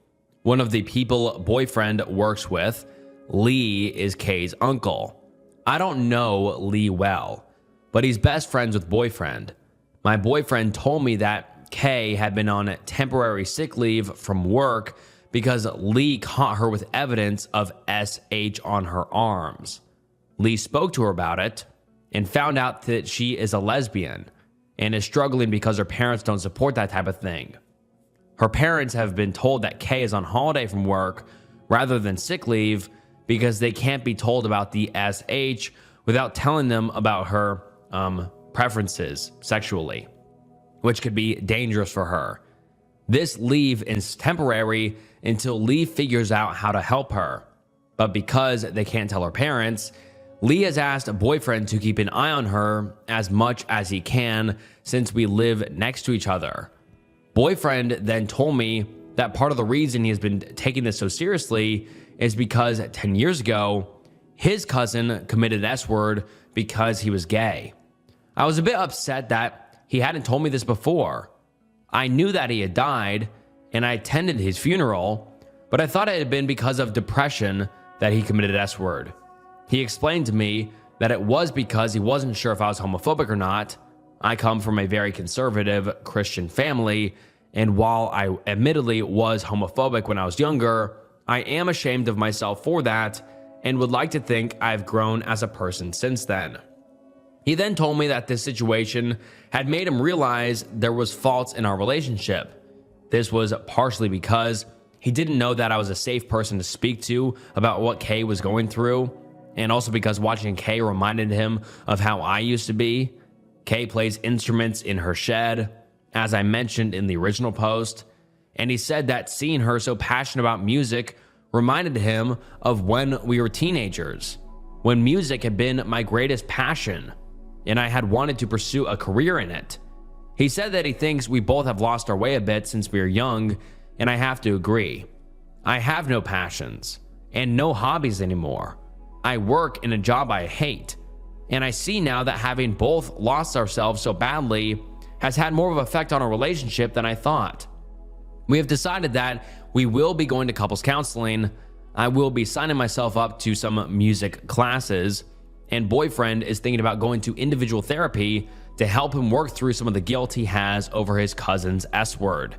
One of the people boyfriend works with, Lee, is Kay's uncle. I don't know Lee well, but he's best friends with boyfriend. My boyfriend told me that Kay had been on temporary sick leave from work because Lee caught her with evidence of SH on her arms. Lee spoke to her about it and found out that she is a lesbian and is struggling because her parents don't support that type of thing. Her parents have been told that Kay is on holiday from work rather than sick leave because they can't be told about the SH without telling them about her preferences sexually, which could be dangerous for her. This leave is temporary until Lee figures out how to help her. But because they can't tell her parents, Lee has asked a boyfriend to keep an eye on her as much as he can since we live next to each other. Boyfriend then told me that part of the reason he has been taking this so seriously is because 10 years ago, his cousin committed S-word because he was gay. I was a bit upset that he hadn't told me this before. I knew that he had died, and I attended his funeral, but I thought it had been because of depression that he committed S-word. He explained to me that it was because he wasn't sure if I was homophobic or not. I come from a very conservative Christian family, and while I admittedly was homophobic when I was younger, I am ashamed of myself for that and would like to think I've grown as a person since then. He then told me that this situation had made him realize there was faults in our relationship. This was partially because He didn't know that I was a safe person to speak to about what Kay was going through, and also because watching Kay reminded him of how I used to be. Kay plays instruments in her shed, as I mentioned in the original post, and he said that seeing her so passionate about music reminded him of when we were teenagers, when music had been my greatest passion, and I had wanted to pursue a career in it. He said that he thinks we both have lost our way a bit since we were young, and I have to agree. I have no passions and no hobbies anymore. I work in a job I hate, and I see now that having both lost ourselves so badly has had more of an effect on our relationship than I thought. We have decided that we will be going to couples counseling. I will be signing myself up to some music classes, and boyfriend is thinking about going to individual therapy to help him work through some of the guilt he has over his cousin's S-word.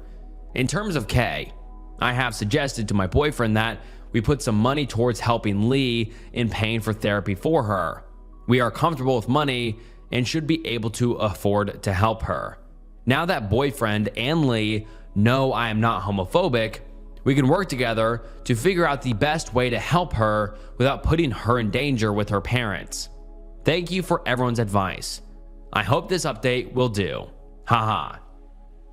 In terms of Kay, I have suggested to my boyfriend that we put some money towards helping Lee in paying for therapy for her. We are comfortable with money and should be able to afford to help her. Now that boyfriend and Lee know I am not homophobic, we can work together to figure out the best way to help her without putting her in danger with her parents. Thank you for everyone's advice. I hope this update will do. Haha.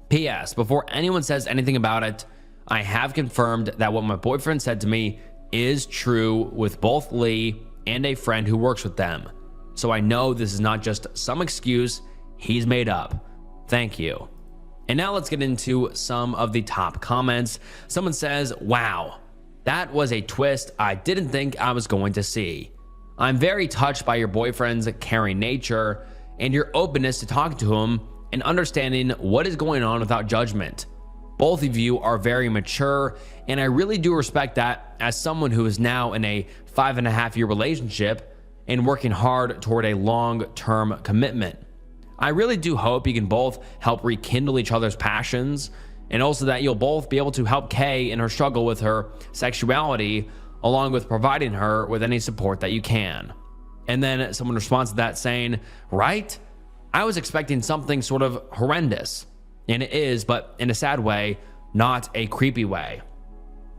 P.S. Before anyone says anything about it, I have confirmed that what my boyfriend said to me is true with both Lee and a friend who works with them. So I know this is not just some excuse he's made up. Thank you. And now let's get into some of the top comments. Someone says, wow, that was a twist I didn't think I was going to see. I'm very touched by your boyfriend's caring nature and your openness to talk to him and understanding what is going on without judgment. Both of you are very mature, and I really do respect that as someone who is now in a 5.5-year relationship and working hard toward a long-term commitment. I really do hope you can both help rekindle each other's passions, and also that you'll both be able to help Kay in her struggle with her sexuality, along with providing her with any support that you can. And then someone responds to that saying, right? I was expecting something sort of horrendous, and it is, but in a sad way, not a creepy way.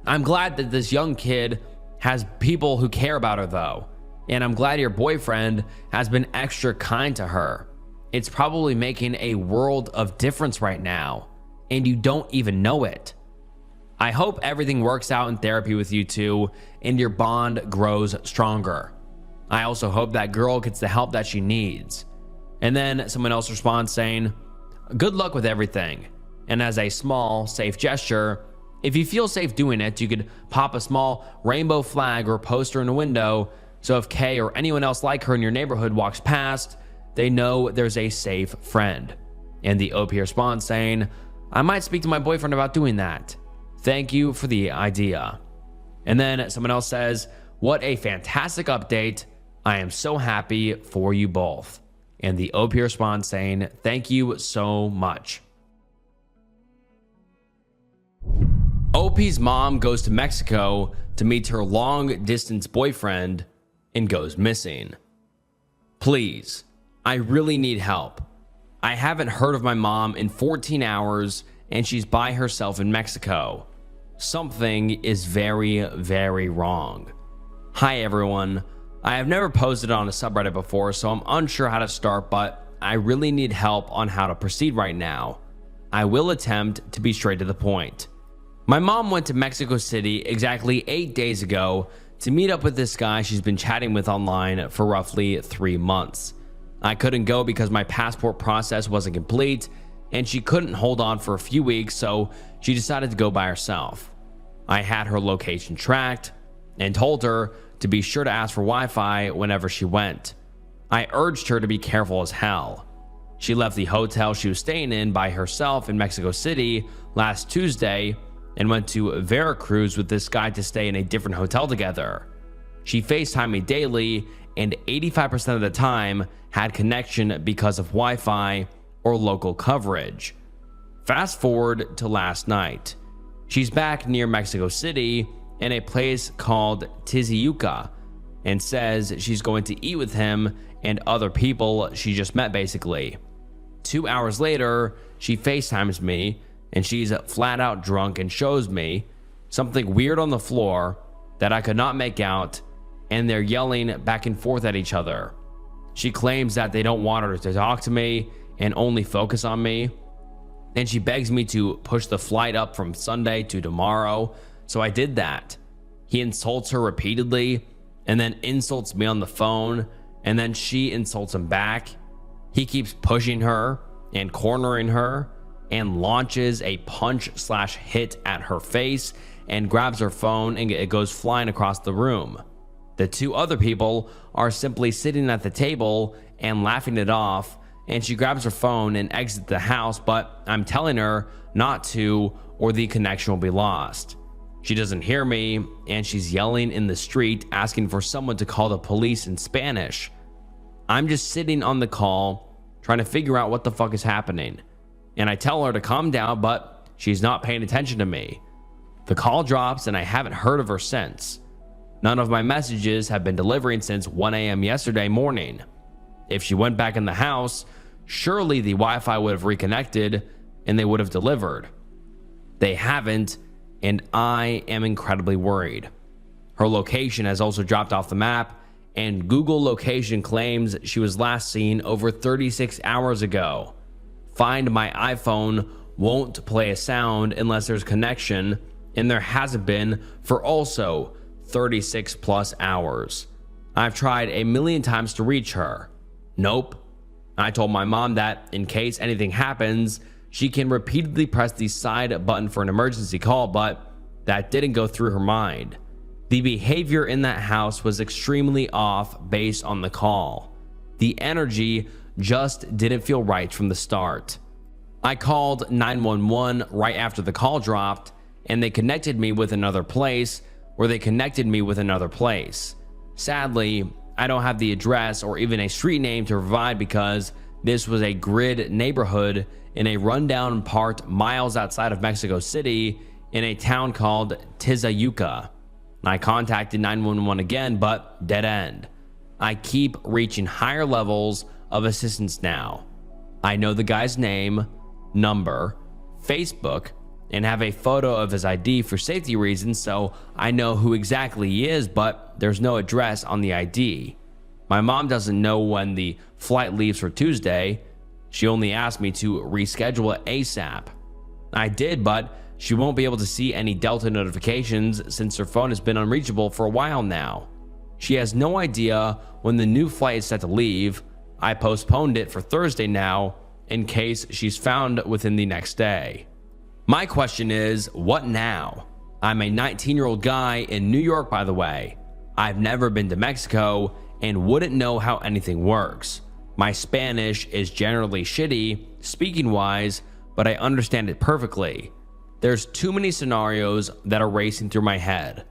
I'm glad that this young kid has people who care about her though, and I'm glad your boyfriend has been extra kind to her. It's probably making a world of difference right now, and you don't even know it. I hope everything works out in therapy with you two, and your bond grows stronger. I also hope that girl gets the help that she needs. And then someone else responds saying, good luck with everything. And as a small, safe gesture, if you feel safe doing it, you could pop a small rainbow flag or poster in a window, so if Kay or anyone else like her in your neighborhood walks past, they know there's a safe friend. And the OP responds saying, I might speak to my boyfriend about doing that. Thank you for the idea. And then someone else says, what a fantastic update. I am so happy for you both. And the OP responds saying, thank you so much. OP's mom goes to Mexico to meet her long-distance boyfriend and goes missing. Please, I really need help. I haven't heard of my mom in 14 hours and she's by herself in Mexico. Something is very, very wrong. Hi everyone. I have never posted on a subreddit before, so I'm unsure how to start, but I really need help on how to proceed right now. I will attempt to be straight to the point. My mom went to Mexico City exactly 8 days ago to meet up with this guy she's been chatting with online for roughly 3 months. I couldn't go because my passport process wasn't complete, and she couldn't hold on for a few weeks, so she decided to go by herself. I had her location tracked and told her to be sure to ask for Wi-Fi whenever she went. I urged her to be careful as hell. She left the hotel she was staying in by herself in Mexico City last Tuesday and went to Veracruz with this guy to stay in a different hotel together. She FaceTimed me daily and 85% of the time had connection because of Wi-Fi or local coverage. Fast forward to last night. She's back near Mexico City in a place called Tiziuca and says she's going to eat with him and other people she just met basically. 2 hours later, she FaceTimes me and she's flat out drunk and shows me something weird on the floor that I could not make out, and they're yelling back and forth at each other. She claims that they don't want her to talk to me and only focus on me. And she begs me to push the flight up from Sunday to tomorrow. So I did that. He insults her repeatedly and then insults me on the phone, and then she insults him back. He keeps pushing her and cornering her and launches a punch/hit at her face and grabs her phone, and it goes flying across the room. The two other people are simply sitting at the table and laughing it off, and she grabs her phone and exits the house, but I'm telling her not to or the connection will be lost. She doesn't hear me, and she's yelling in the street asking for someone to call the police in Spanish. I'm just sitting on the call trying to figure out what the fuck is happening, and I tell her to calm down, but she's not paying attention to me. The call drops and I haven't heard of her since. None of my messages have been delivering since 1 a.m. yesterday morning. If she went back in the house, surely the Wi-Fi would have reconnected and they would have delivered. They haven't, and I am incredibly worried. Her location has also dropped off the map, and Google location claims she was last seen over 36 hours ago. Find My iPhone won't play a sound unless there's connection, and there hasn't been for also 36 plus hours. I've tried a million times to reach her. Nope. I told my mom that in case anything happens, she can repeatedly press the side button for an emergency call, but that didn't go through her mind. The behavior in that house was extremely off based on the call. The energy just didn't feel right from the start. I called 911 right after the call dropped, and they connected me with another place where they connected me with another place. Sadly, I don't have the address or even a street name to provide because this was a grid neighborhood in a rundown part miles outside of Mexico City in a town called Tizayuca. I contacted 911 again, but dead end. I keep reaching higher levels of assistance now. I know the guy's name, number, Facebook, and have a photo of his ID for safety reasons, so I know who exactly he is, but there's no address on the ID. My mom doesn't know when the flight leaves for Tuesday. She only asked me to reschedule it ASAP. I did, but she won't be able to see any Delta notifications since her phone has been unreachable for a while now. She has no idea when the new flight is set to leave. I postponed it for Thursday now in case she's found within the next day. My question is, what now? I'm a 19-year-old guy in New York, by the way. I've never been to Mexico and wouldn't know how anything works. My Spanish is generally shitty, speaking-wise, but I understand it perfectly. There's too many scenarios that are racing through my head.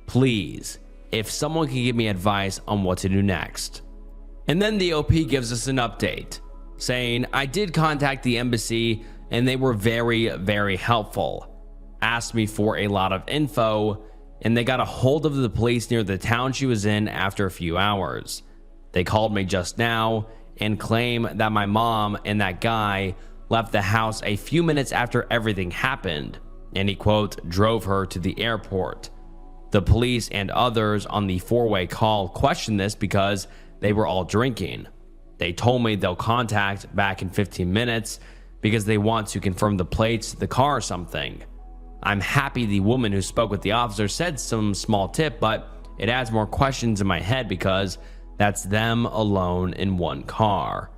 Please, if someone can give me advice on what to do next. And then the OP gives us an update, saying, I did contact the embassy and they were very, very helpful. Asked me for a lot of info, and they got a hold of the police near the town she was in after a few hours. They called me just now and claim that my mom and that guy left the house a few minutes after everything happened, and he, quote, drove her to the airport. The police and others on the four-way call questioned this because they were all drinking. They told me they'll contact back in 15 minutes because they want to confirm the plates to the car or something. I'm happy the woman who spoke with the officer said some small tip, but it adds more questions in my head because that's them alone in one car.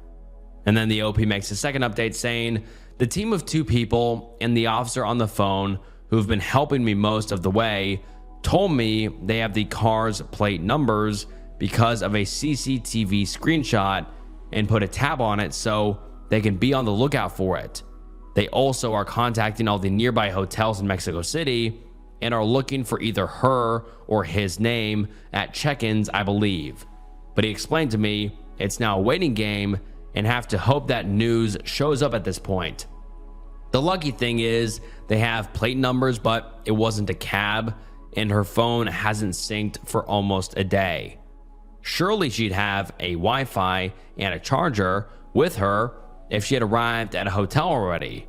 And then the OP makes a second update saying, the team of 2 people and the officer on the phone who've been helping me most of the way told me they have the car's plate numbers because of a CCTV screenshot and put a tab on it so they can be on the lookout for it. They also are contacting all the nearby hotels in Mexico City and are looking for either her or his name at check-ins, I believe. But he explained to me it's now a waiting game and have to hope that news shows up at this point. The lucky thing is they have plate numbers, but it wasn't a cab, and her phone hasn't synced for almost a day. Surely she'd have a Wi-Fi and a charger with her if she had arrived at a hotel already.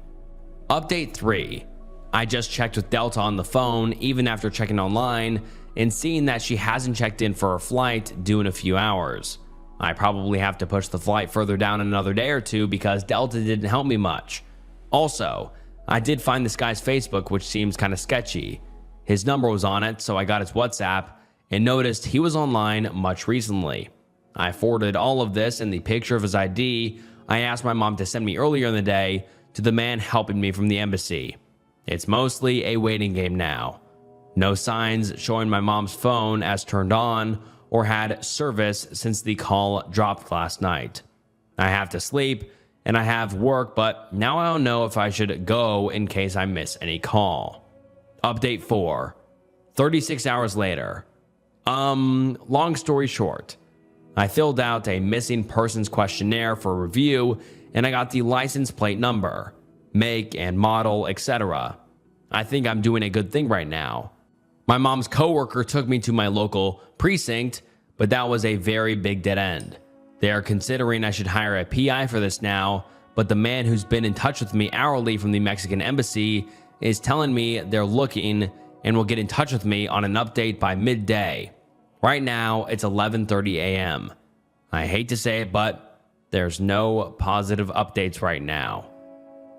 Update 3. I just checked with Delta on the phone, even after checking online, and seeing that she hasn't checked in for her flight due in a few hours. I probably have to push the flight further down another day or two because Delta didn't help me much. Also, I did find this guy's Facebook, which seems kind of sketchy. His number was on it, so I got his WhatsApp and noticed he was online much recently. I forwarded all of this and the picture of his ID I asked my mom to send me earlier in the day to the man helping me from the embassy. It's mostly a waiting game now. No signs showing my mom's phone as turned on or had service since the call dropped last night. I have to sleep and I have work, but now I don't know if I should go in case I miss any call. Update 4. 36 hours later. Long story short, I filled out a missing persons questionnaire for review and I got the license plate number, make and model, etc. I think I'm doing a good thing right now. My mom's coworker took me to my local precinct, but that was a very big dead end. They are considering I should hire a PI for this now, but the man who's been in touch with me hourly from the Mexican embassy is telling me they're looking and will get in touch with me on an update by midday. Right now, it's 11:30 a.m. I hate to say it, but there's no positive updates right now.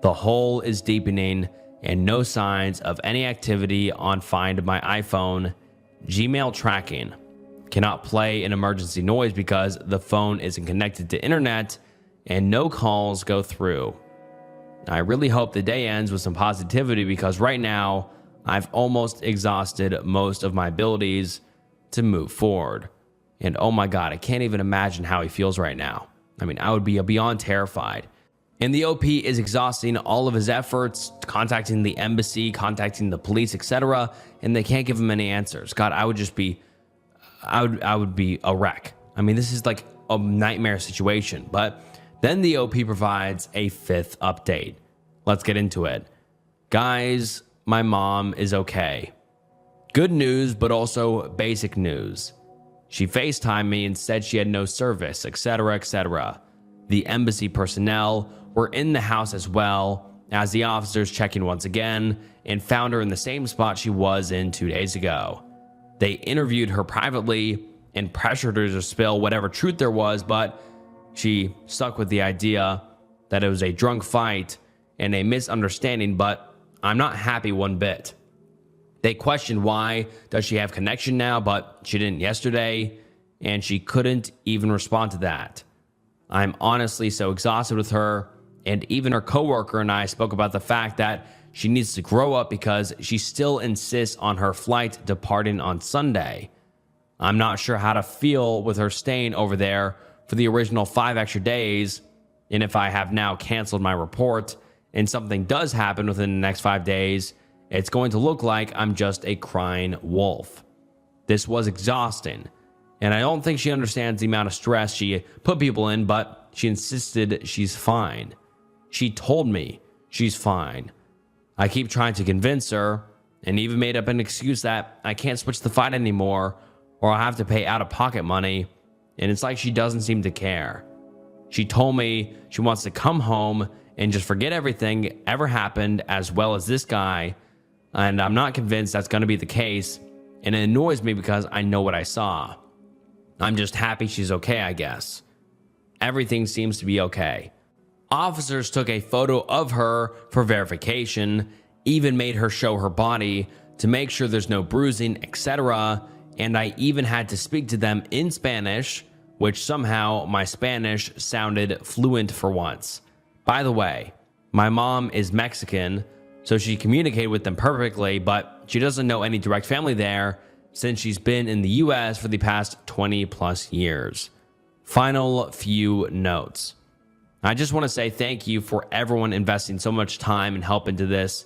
The hole is deepening and no signs of any activity on Find My iPhone. Gmail tracking. Cannot play an emergency noise because the phone isn't connected to internet and no calls go through. I really hope the day ends with some positivity because right now I've almost exhausted most of my abilities to move forward. And oh my God, I can't even imagine how he feels right now. I mean, I would be beyond terrified. And the OP is exhausting all of his efforts, contacting the embassy, contacting the police, etc. And they can't give him any answers. God, I would be a wreck. I mean, this is like a nightmare situation. But then the OP provides a 5th update. Let's get into it. Guys, my mom is okay. Good news, but also basic news. She FaceTimed me and said she had no service, etc., etc. The embassy personnel were in the house as well as the officers checking once again and found her in the same spot she was in 2 days ago. They interviewed her privately and pressured her to spill whatever truth there was, but she stuck with the idea that it was a drunk fight and a misunderstanding, but I'm not happy one bit. They questioned why does she have connection now, but she didn't yesterday, and she couldn't even respond to that. I'm honestly so exhausted with her, and even her coworker and I spoke about the fact that she needs to grow up because she still insists on her flight departing on Sunday. I'm not sure how to feel with her staying over there for the original 5 extra days, and if I have now canceled my report and something does happen within the next 5 days, it's going to look like I'm just a crying wolf. This was exhausting, and I don't think she understands the amount of stress she put people in, but she insisted she's fine. She told me she's fine. I keep trying to convince her, and even made up an excuse that I can't switch the fight anymore, or I'll have to pay out-of-pocket money, and it's like she doesn't seem to care. She told me she wants to come home and just forget everything ever happened, as well as this guy, and I'm not convinced that's going to be the case, and it annoys me because I know what I saw. I'm just happy she's okay, I guess. Everything seems to be okay. Officers took a photo of her for verification, even made her show her body to make sure there's no bruising, etc., and I even had to speak to them in Spanish, which somehow my Spanish sounded fluent for once. By the way, my mom is Mexican, so she communicated with them perfectly, but she doesn't know any direct family there since she's been in the US for the past 20 plus years. Final few notes. I just want to say thank you for everyone investing so much time and help into this.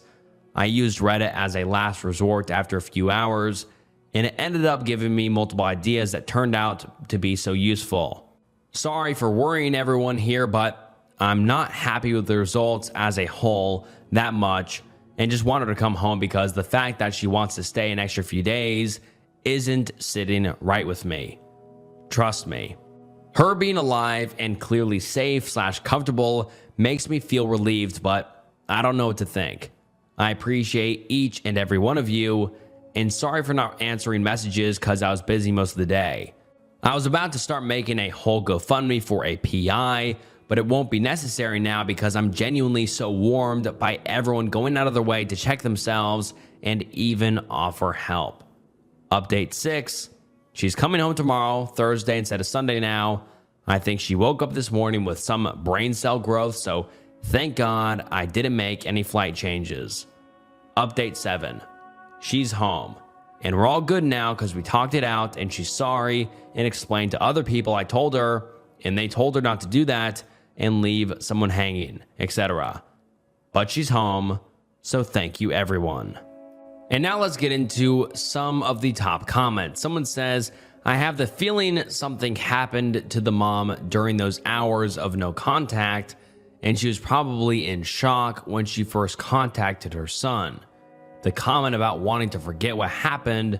I used Reddit as a last resort after a few hours, and it ended up giving me multiple ideas that turned out to be so useful. Sorry for worrying everyone here, but I'm not happy with the results as a whole that much, and just want her to come home because the fact that she wants to stay an extra few days isn't sitting right with me. Trust me. Her being alive and clearly safe / comfortable makes me feel relieved, but I don't know what to think. I appreciate each and every one of you, and sorry for not answering messages because I was busy most of the day. I was about to start making a whole GoFundMe for a PI, but it won't be necessary now because I'm genuinely so warmed by everyone going out of their way to check themselves and even offer help. Update 6. She's coming home tomorrow, Thursday instead of Sunday now. I think she woke up this morning with some brain cell growth, so thank God I didn't make any flight changes. Update 7. She's home. And we're all good now because we talked it out and she's sorry and explained to other people I told her and they told her not to do that and leave someone hanging, etc. But she's home, so thank you everyone. And now let's get into some of the top comments. Someone says, I have the feeling something happened to the mom during those hours of no contact, and she was probably in shock when she first contacted her son. The comment about wanting to forget what happened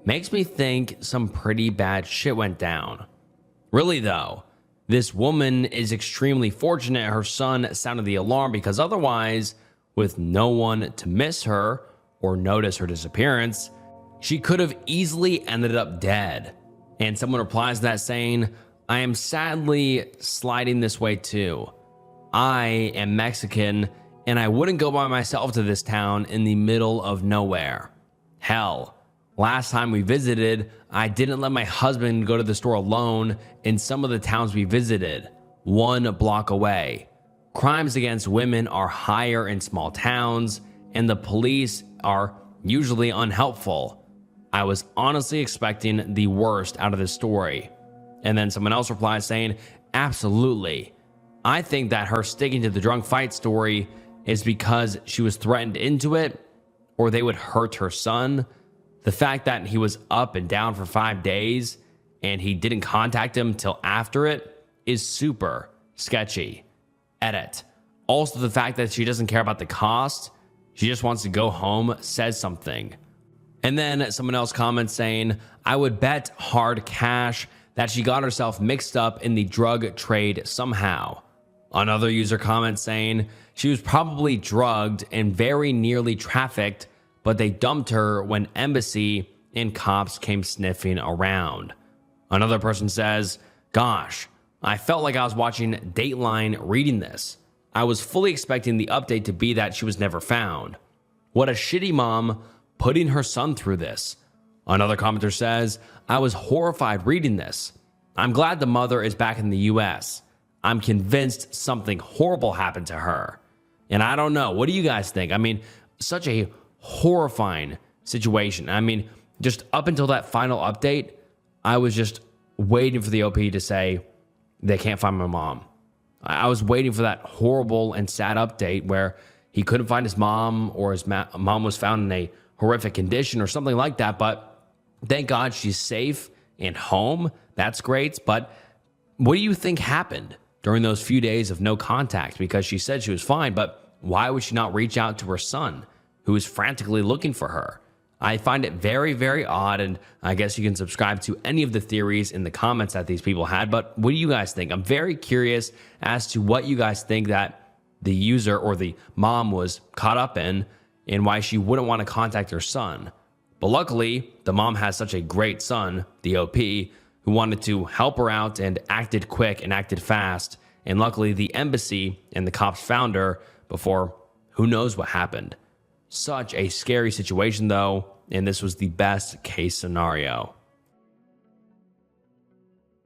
makes me think some pretty bad shit went down. Really though, this woman is extremely fortunate her son sounded the alarm because otherwise, with no one to miss her or notice her disappearance, she could have easily ended up dead. And someone replies to that saying, I am sadly sliding this way too. I am Mexican and I wouldn't go by myself to this town in the middle of nowhere. Hell, last time we visited, I didn't let my husband go to the store alone in some of the towns we visited, 1 block away. Crimes against women are higher in small towns, and the police are usually unhelpful. I was honestly expecting the worst out of this story. And then someone else replies saying, absolutely. I think that her sticking to the drunk fight story is because she was threatened into it, or they would hurt her son. The fact that he was up and down for 5 days and he didn't contact him till after it is super sketchy. Edit. Also, the fact that she doesn't care about the cost, she just wants to go home, says something. And then someone else comments saying, I would bet hard cash that she got herself mixed up in the drug trade somehow. Another user comments saying she was probably drugged and very nearly trafficked, but they dumped her when embassy and cops came sniffing around. Another person says, gosh, I felt like I was watching Dateline reading this. I was fully expecting the update to be that she was never found. What a shitty mom putting her son through this. Another commenter says, I was horrified reading this. I'm glad the mother is back in the US. I'm convinced something horrible happened to her. And I don't know. What do you guys think? I mean, such a horrifying situation. I mean, just up until that final update, I was just waiting for the OP to say, they can't find my mom. I was waiting for that horrible and sad update where he couldn't find his mom or his mom was found in a horrific condition or something like that. But thank God she's safe and home. That's great. But what do you think happened during those few days of no contact? Because she said she was fine, but why would she not reach out to her son, who is frantically looking for her? I find it very, very odd, and I guess you can subscribe to any of the theories in the comments that these people had, but what do you guys think? I'm very curious as to what you guys think that the user or the mom was caught up in and why she wouldn't want to contact her son. But luckily, the mom has such a great son, the OP, who wanted to help her out and acted quick and acted fast, and luckily the embassy and the cops found her before who knows what happened. Such a scary situation though, and this was the best case scenario.